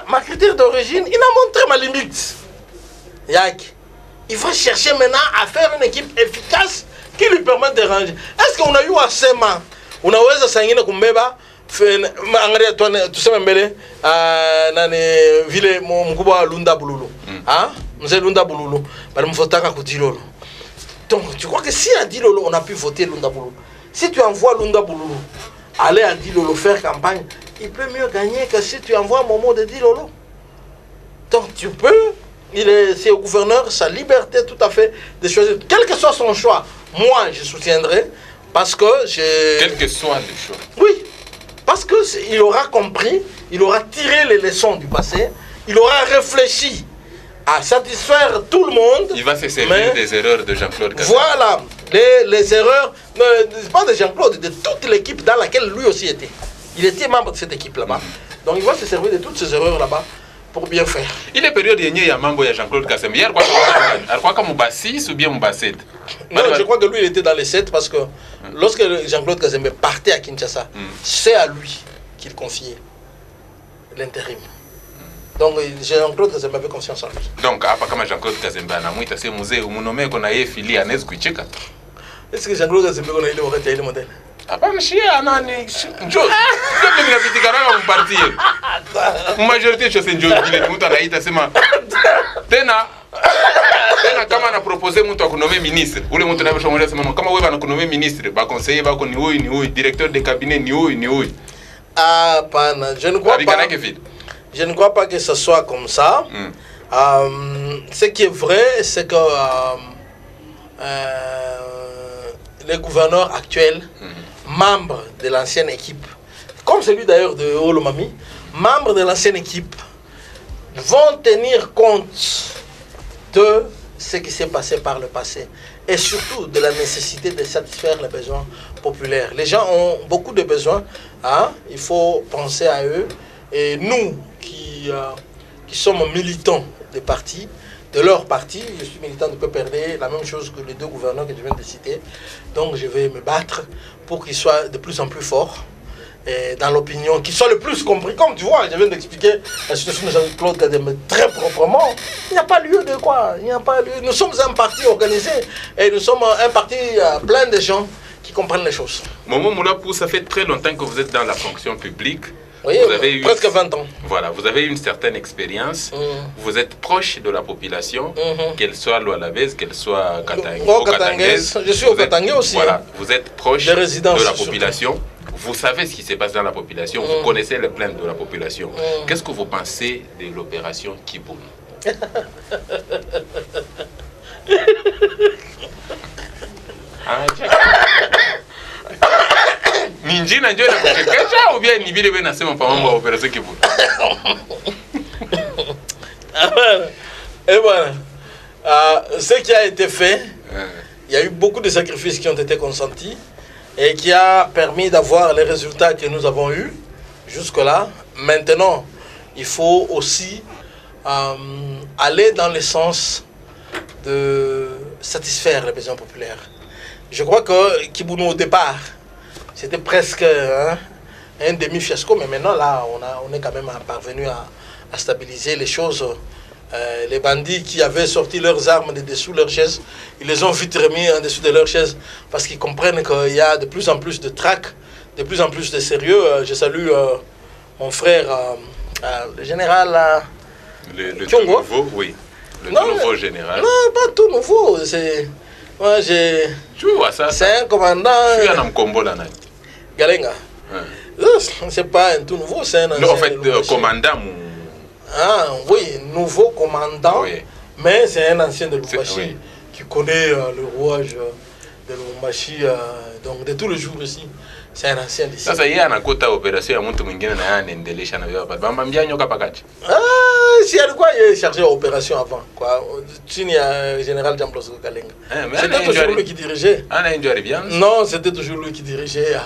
ma critère d'origine, il a montré ma limite. Yak. Il va chercher maintenant à faire une équipe efficace qui lui permet de ranger. Est-ce qu'on a eu assez main? On a eu assez de kumbeba. Angalia tuseme mbele nani vile mkubwa Lunda Bululu. Mzee Lunda Bululu bali mvotaka ku Dilolo. Donc tu crois que si à Dilolo on a pu voter Lunda Bululu. Si tu envoies Lunda Bululu aller à Dilolo faire campagne, il peut mieux gagner que si tu envoies Momo de Dilolo. Donc tu peux, c'est au gouverneur sa liberté tout à fait de choisir. Quel que soit son choix, moi je soutiendrai parce que quel que soit le choix. Oui, parce qu'il aura compris, il aura tiré les leçons du passé, il aura réfléchi à satisfaire tout le monde. Il va se servir des erreurs de Jean-Claude Kazembe. Voilà, les erreurs, pas de Jean-Claude, de toute l'équipe dans laquelle lui aussi était. Il était membre de cette équipe là-bas. Donc il va se servir de toutes ces erreurs là-bas pour bien faire. Il est période il y a membre de Jean-Claude Kazembe. Il y a quoi comme Mouba 6 ou bien Mouba 7? Non, je crois que lui il était dans les 7 parce que lorsque Jean-Claude Kazembe partait à Kinshasa, c'est à lui qu'il confiait l'intérim. Donc Jean-Claude Kazembe avait confiance en lui. Donc hapa kama Jean-Claude Kazembe anamuita sema mzee umunome kona yeye filia anaweza kuicheka. Est-ce que Jean-Claude Kazembe kona ile wakati ile modèle? Hapana shia nani njoo. Ndio mnapitikana kama parti yenu. Majority chose njoo kile mtu anaita sema tena kama na proposer mtu akunome ministre. Ule mtu anabishomolea sema kama wewe anakunome ministre, ba conseiller bako ni huyu, directeur de cabinet ni huyu. Ah, pana, je ne crois pas que ce soit comme ça. Ce qui est vrai, c'est que les gouverneurs actuels, membres de l'ancienne équipe, comme celui d'ailleurs de Olomami, membres de l'ancienne équipe, vont tenir compte de ce qui s'est passé par le passé et surtout de la nécessité de satisfaire les besoins populaires. Les gens ont beaucoup de besoins, hein? Il faut penser à eux. Et nous qui sommes militants des partis, de leur parti, je suis militant de PPRD, la même chose que les deux gouverneurs que je viens de citer. Donc je vais me battre pour qu'ils soient de plus en plus forts dans l'opinion, qu'ils soient le plus compris. Comme tu vois, je viens d'expliquer la situation de Jean-Claude Kademe très proprement. Il n'y a pas lieu de quoi. Il n'y a pas lieu. Nous sommes un parti organisé et nous sommes un parti plein de gens qui comprennent les choses. Momo Moulapou, ça fait très longtemps que vous êtes dans la fonction publique. Oui, vous avez presque 20 ans. Voilà, vous avez une certaine expérience. Vous êtes proche de la population, qu'elle soit Lualabès, qu'elle soit Katangaise. Je suis au Katangais aussi. Voilà, vous êtes proche de la population. Vous savez ce qui se passe dans la population. Vous connaissez les plaintes de la population. Qu'est-ce que vous pensez de l'opération Kibounou? Ninjina ndio inakukekesha ou bien ni vile wewe nasema pa mambo ya operation Kibounou? Et voilà. Ce qui a été fait, il y a eu beaucoup de sacrifices qui ont été consentis et qui a permis d'avoir les résultats que nous avons eus jusque-là. Maintenant, il faut aussi aller dans le sens de satisfaire les besoins populaires. Je crois que Kibounou au départ, c'était presque un demi-fiasco, mais maintenant là, on est quand même parvenu à stabiliser les choses. Les bandits qui avaient sorti leurs armes de dessous leurs chaises, ils les ont vite remis en dessous de leurs chaises parce qu'ils comprennent qu'il y a de plus en plus de trac, de plus en plus de sérieux. Je salue mon frère, le général le tout nouveau, oui. Le tout nouveau général. Non, pas tout nouveau. Moi, c'est un commandant. Je suis un Mkombo là. Galenga. C'est pas un tout nouveau, c'est un ancien. Non, en fait, commandant. Ah oui, nouveau commandant, oui. Mais c'est un ancien de Lubumbashi oui. Qui connaît le rouage de Lubumbashi, donc de tous les jours aussi. C'est un ancien d'ici. Ça y est, on a côté opération, il y a un mwingine na yana endelesha na baba. Bamba mbia nyoka pakati. Ah, si alikuwa il est chargé opération avant quoi. Chini ya général Jean Bosco Kalenga. C'était toujours lui qui dirigeait. Ana enjoy bien. Non, c'était toujours lui qui dirigeait.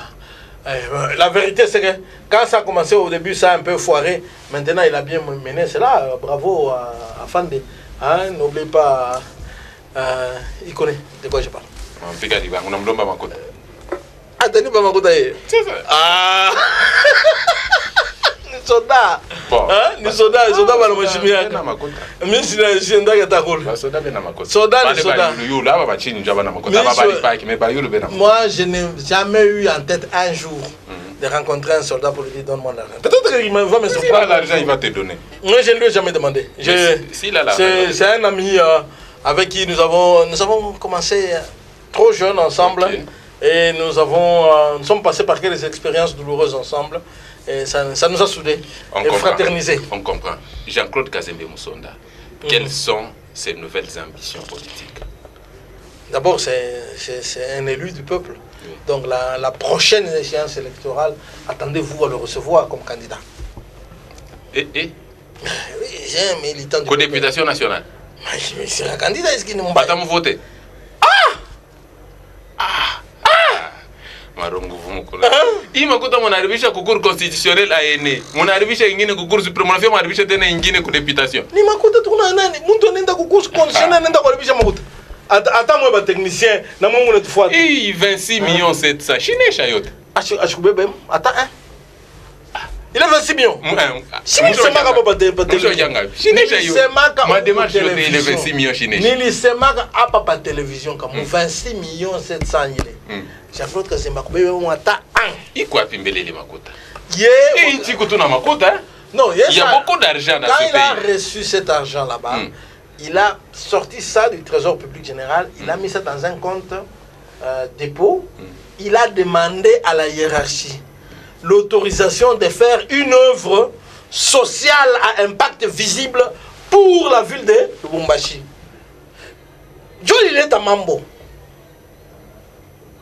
La vérité, c'est que quand ça a commencé au début, ça a un peu foiré. Maintenant, il a bien mené. C'est là, bravo à Fandé. Hein, n'oublie pas, il connaît de quoi je parle. Ah, Denis Bamakuta. C'est ça. Ah, ni soda. Hein, ni soda, ni soda bana mashimia. Mimi sina shenda ya takula. Soda bena makota. Soda ni soda. Moi, je n'ai jamais eu en tête un jour de rencontrer un soldat pour lui dire donne-moi l'argent. Peut-être qu'il va me surprendre. S'il a l'argent, il va te donner. Moi, je ne lui ai jamais demandé. C'est un ami avec qui nous avons commencé trop jeunes ensemble. Okay. Et nous sommes passés par quelques expériences douloureuses ensemble. Et ça nous a soudés et fraternisés. On comprend. Jean-Claude Kazembe Moussonda, quelles sont ses nouvelles ambitions politiques? D'abord, c'est un élu du peuple. Oui. Donc la prochaine échéance électorale, attendez-vous à le recevoir comme candidat. Et oui, j'ai un militant du peuple. Députation nationale. Mais c'est un candidat, est-ce qu'il ne m'a pas voté? Marongo vumukola. Imakuta mwanaribisha kukuru constitutionnel aene. Mwanaribisha ingine kukuru supreme, mwanafia mwanaribisha tena ingine ku députation. Ni makuta tukuna nani? Muntu anaenda kukuru constitutionnel anaenda kuharibisha makuta. Ata mwe ba technicien na mungu netufuata. 26 millions 700. Shinesha yote. Ashikubebe ata Il a 26 millions. Si vous savez ma démarche est les 26 millions chinois. Ni semaka a papa télévision comme 26 millions 700 000. Jean-Claude Kazemba ko be mwata an. Iko pimbele le makota. Et il dit que tu n'as makota. Non, il y a beaucoup d'argent dans ce pays. Quand il a reçu cet argent là-bas, il a sorti ça du Trésor public général, il a mis ça dans un compte dépôt. Il a demandé à la hiérarchie l'autorisation de faire une œuvre sociale à impact visible pour la ville de Lubumbashi. Johnny est à Mambo.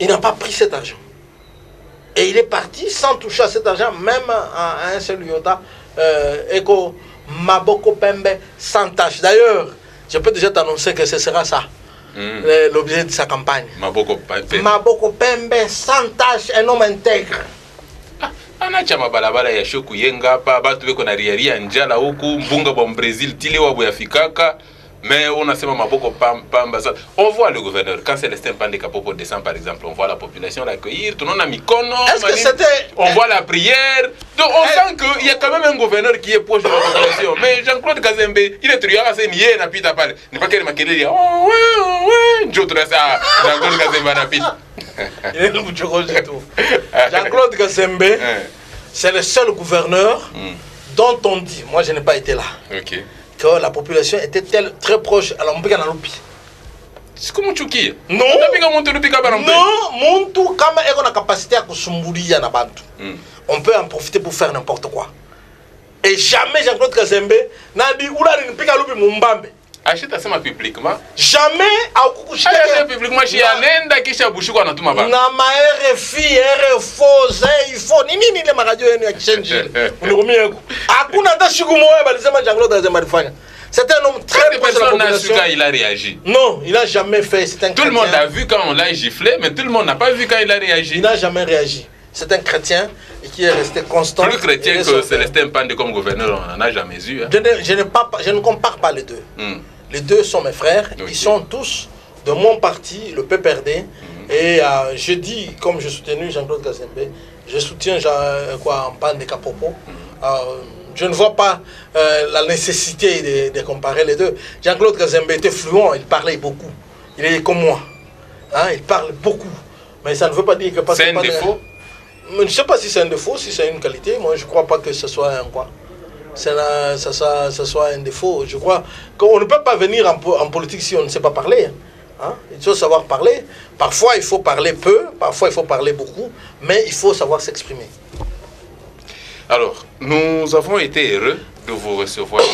Il n'a pas pris cet argent. Et il est parti sans toucher à cet argent, même à un seul iota. Eko Maboko Pembe sans tâche. D'ailleurs, je peux déjà t'annoncer que ce sera ça. L'objet de sa campagne. Maboko Pembe sans tâche, un homme intègre. Anacha mabalabala ya shoku yenga pa batu beko na riaria njala huku mbunga bon Brésil tile wabo ya fikaka mais on a seulement Maboko Pamba. On voit le gouverneur quand Célestin Pande Kapopo descend par exemple, on voit la population l'accueillir, tout le monde a mikono, on voit la prière. Donc on sent qu'il y a quand même un gouverneur qui est proche de la population. Mais Jean-Claude Kazembe, il est triant à nier na pita pale. Ne pas qu'elle maquille oh ouais, Joe ça Jean-Claude Kazembe na pita. Il est le bouchoro du tout. Jean-Claude Kazembe, c'est le seul gouverneur dont on dit, moi je n'ai pas été là. OK. Que la population était très proche à l'Ombika Nalupi. C'est comme Chuki. Non. Non, Muntu kama eko na capacité à kusumbulia na bantu. On peut en profiter pour faire n'importe quoi. Et jamais Jean-Claude Kazembe n'a dit oula ni pika lupi mumbambe. Acheta sema publiquement. Jamais à kukushika publiquement chez anenda kisha bushuko na tuma ba. Na ma RFI, RFO, ZIFO, nini le radio yenu ya kishenji. Unikumie ko. Hakuna hata siku moja balisema Jean-Claude Kazembe alifanya. C'est un homme très proche de la population. Il a réagi. Non, il n'a jamais fait. Tout le monde a vu quand on l'a giflé, mais tout le monde n'a pas vu quand il a réagi. Il n'a jamais réagi. C'est un chrétien et qui est resté constant. Plus chrétien que Célestin Pande comme gouverneur, on n'en a jamais eu. Hein. Je ne compare pas les deux. Les deux sont mes frères. Okay. Ils sont tous de mon parti, le PPRD. Et je dis, comme je soutiens Jean-Claude Kazembe, je soutiens Pande Kapopo. Je ne vois pas la nécessité de comparer les deux. Jean-Claude Kazembe était fluent, il parlait beaucoup. Il est comme moi. Hein, il parle beaucoup. Mais ça ne veut pas dire que... C'est un défaut? Je ne sais pas si c'est un défaut, si c'est une qualité. Moi, je ne crois pas que ce soit un quoi. Ça soit un défaut. Je crois qu'on ne peut pas venir en politique si on ne sait pas parler. Hein? Il faut savoir parler. Parfois, il faut parler peu, parfois, il faut parler beaucoup, mais il faut savoir s'exprimer. Alors, nous avons été heureux de vous recevoir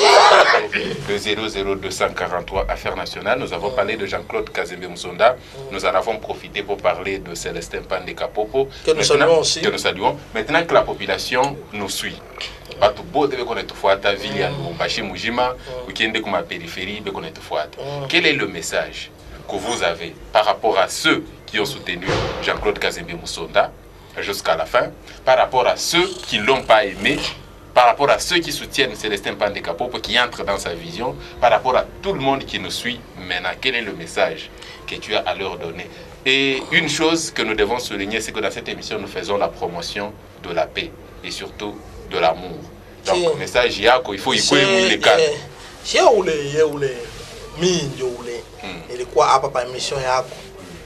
le 00243 Affaires nationales. Nous avons parlé de Jean-Claude Kazembe Musonda. Nous en avons profité pour parler de Célestin Pande Kapopo. Que nous saluons aussi. Que nous saluons. Maintenant que la population nous suit. Quel est le message que vous avez par rapport à ceux qui ont soutenu Jean-Claude Kazembe Musonda jusqu'à la fin, par rapport à ceux qui ne l'ont pas aimé, par rapport à ceux qui soutiennent Célestin Pande Kapopo, qui entrent dans sa vision, par rapport à tout le monde qui nous suit maintenant, quel est le message que tu as à leur donner? Et une chose que nous devons souligner, c'est que dans cette émission, nous faisons la promotion de la paix et surtout de l'amour. Donc, le message, il faut y couper les cadres.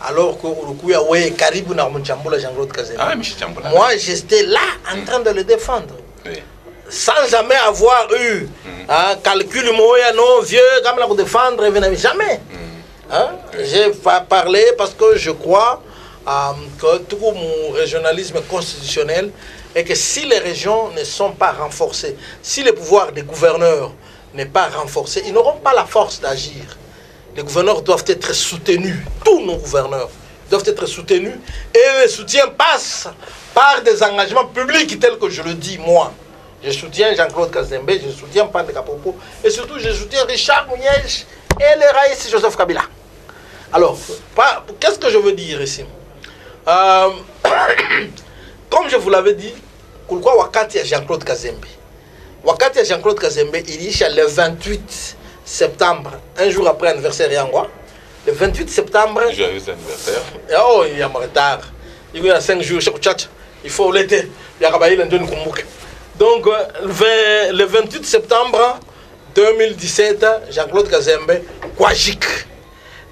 Alors que moi j'étais là en train de le défendre, sans jamais avoir eu un calcul non vieux comme la défendre, jamais. J'ai parlé parce que je crois que tout mon régionalisme constitutionnel est que si les régions ne sont pas renforcées, si le pouvoir des gouverneurs n'est pas renforcé, ils n'auront pas la force d'agir. Les gouverneurs doivent être soutenus, tous nos gouverneurs doivent être soutenus, et le soutien passe par des engagements publics tels que je le dis moi. Je soutiens Jean-Claude Kazembe, je soutiens Pande Kapopo, et surtout je soutiens Richard Mouniège et le Raïs Joseph Kabila. Alors, qu'est-ce que je veux dire ici? Comme je vous l'avais dit, pourquoi Wakati à Jean-Claude Kazembe? Wakati à Jean-Claude Kazembe, il y a le 28 septembre, un jour après l'anniversaire Yangwa. Le 28 septembre. Joyeux anniversaire. Oh, il y a un retard. Il y a 5 jours, il faut l'été. Il y a un Donc, le 28 septembre 2017, Jean-Claude Kazembe, Kwajik,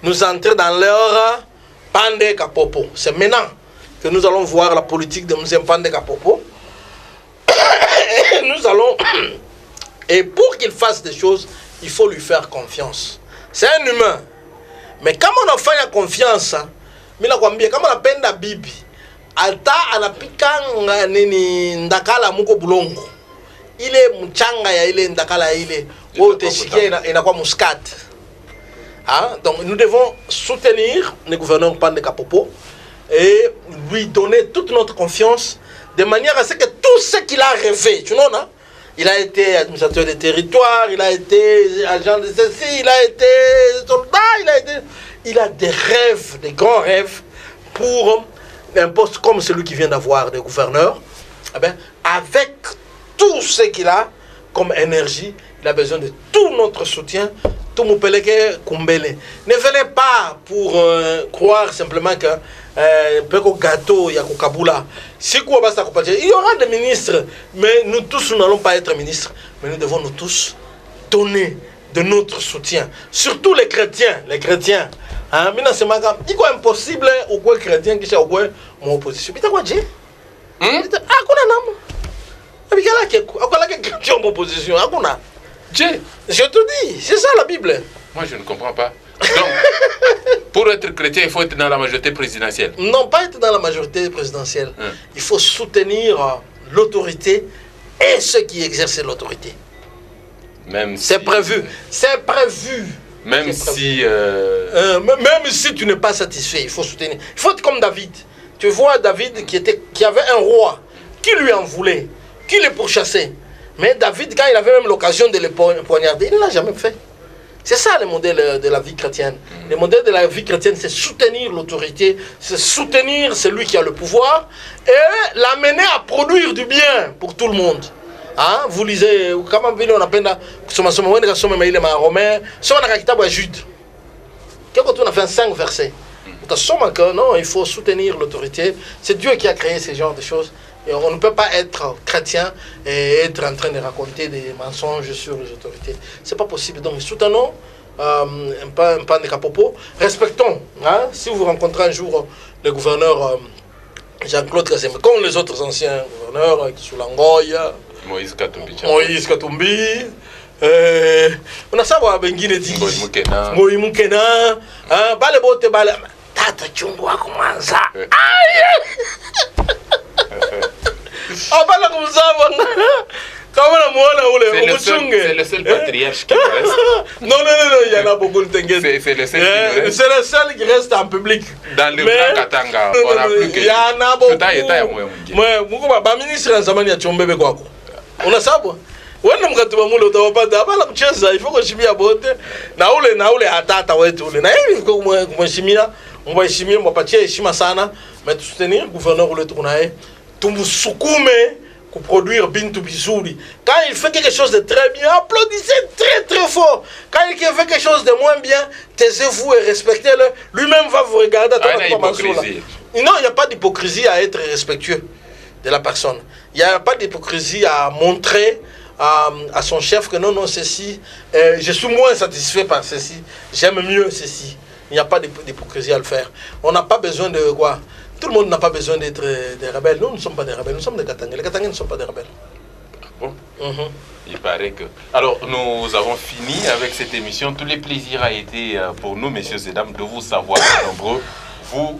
nous entrons dans l'heure Pandé Kapopo. C'est maintenant que nous allons voir la politique de M. Pandé Kapopo. Et nous allons... Et pour qu'il fasse des choses, il faut lui faire confiance. C'est un humain. Mais quand on a fait confiance, comme on appelle la Bible, Alta anapikanga nini ndakala muko bulongo. Ile mchanga ya ile ndakala ile wote shikia inakuwa muscade. Hein? Donc nous devons soutenir le gouverneur Pandé Kapopo et lui donner toute notre confiance de manière à ce que tout ce qu'il a rêvé, tu vois, non? Il a été administrateur des territoires, il a été agent de ceci, il a été soldat, il a des rêves, des grands rêves pour un poste comme celui qu'il vient d'avoir de gouverneur. Eh bien, avec tout ce qu'il a comme énergie, il a besoin de tout notre soutien. Tout mon peleke kumbele. Ne venez pas pour croire simplement que peko gâteau ya Kabula. Si quoi basta il y aura des ministres, mais nous tous nous n'allons pas être ministres, mais nous devons nous tous donner de notre soutien. Surtout les chrétiens, Hein, maintenant c'est ma gamme. Il est impossible au quoi chrétien qui soit au quoi mon opposition. Pita quoi Dieu? Ah kuna nam. Abikala ke akola ke chrétien en opposition. Akuna. Dieu. Je te dis, c'est ça la Bible. Moi je ne comprends pas. Donc, pour être chrétien, il faut être dans la majorité présidentielle. Non, pas être dans la majorité présidentielle. Il faut soutenir l'autorité et ceux qui exercent l'autorité. Même c'est prévu. C'est prévu. Même si... même si tu n'es pas satisfait, il faut soutenir. Il faut être comme David. Tu vois David qui avait un roi, qui lui en voulait, qui le pourchassait. Mais David, quand il avait même l'occasion de le poignarder, il ne l'a jamais fait. C'est ça le modèle de la vie chrétienne. Le modèle de la vie chrétienne, c'est soutenir l'autorité, c'est soutenir celui qui a le pouvoir et l'amener à produire du bien pour tout le monde. Hein? Vous lisez, comment on appelle là, Romain, Jude. Quand on a fait 5 versets, non, il faut soutenir l'autorité. C'est Dieu qui a créé ce genre de choses. Et on ne peut pas être chrétien et être en train de raconter des mensonges sur les autorités. C'est pas possible. Donc soutenons Pandé Kapopo. Respectons. Hein? Si vous rencontrez un jour le gouverneur Jean-Claude Kazembe, comme les autres anciens gouverneurs, Soulangoy, Moïse Katumbi, on a ça, Bengine dit, Moïse Moukena, Bale Bote Bale, Tata Chungwa Kumanza. C'est le seul patriarche qui reste. Non, il y en a beaucoup. C'est le seul qui reste. C'est le seul qui reste en public. Dans le Grand Katanga, on n'a plus que... Il y en a beaucoup. Moi, ministre en Zamani a Tchombebe Kwako. On a ça, il faut que je m'y abote. Naoule atata wetu. On va eshimia, on va partir eshima sana, mais soutenir le gouverneur ou le tournaï. Tumsukume pour produire Bintou Bizouli. Quand il fait quelque chose de très bien, applaudissez très très fort. Quand il fait quelque chose de moins bien, taisez-vous et respectez-le. Lui-même va vous regarder. Non, il n'y a pas d'hypocrisie à être respectueux de la personne. Il n'y a pas d'hypocrisie à montrer à son chef que non, ceci, je suis moins satisfait par ceci, j'aime mieux ceci. Il n'y a pas d'hypocrisie à le faire. On n'a pas besoin de quoi? Tout le monde n'a pas besoin d'être des rebelles. Nous ne sommes pas des rebelles, nous sommes des Katangais. Les Katangais ne sont pas des rebelles. Bon. Il paraît que... Alors, nous avons fini avec cette émission. Tous les plaisirs a été pour nous, messieurs et dames, de vous savoir nombreux. Vous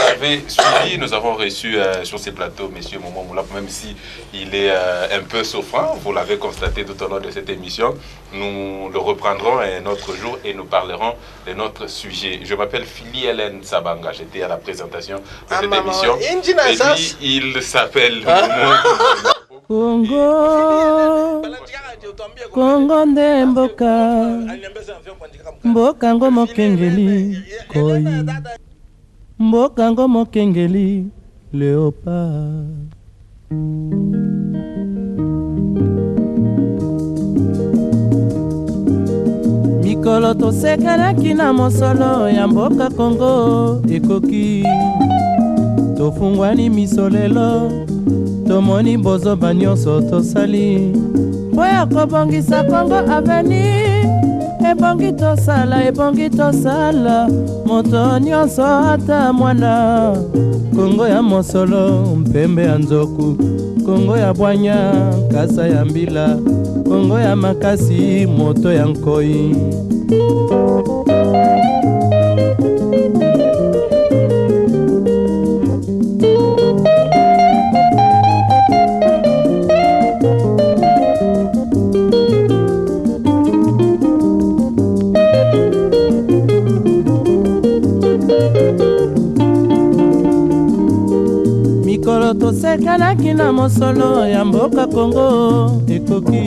avez suivi, nous avons reçu sur ces plateaux M. Momo Moula, même si il est un peu souffrant, vous l'avez constaté tout au long de cette émission. Nous le reprendrons un autre jour et nous parlerons de notre sujet. Je m'appelle Phili Hélène Sabanga, j'étais à la présentation de cette émission. Et lui, il s'appelle Kongo nde mboka ngo mokengeli koi mboka ngo mokengeli léopard. Mikolo tosekelaki na mosolo ya mboka Kongo ekoki tofungwani misolelo tomoni bozoba nyonso tosali mpo ya kobongisa Kongo Avenir. Ebongi tosala moto nyonso ata mwana. Kongo ya mosolo mpembe ya nzoku, Kongo ya bwanya kasa ya mbila, Kongo ya makasi moto ya nkoi. Mikolo tosekanaki na mosolo ya mboka Kongo ekoki.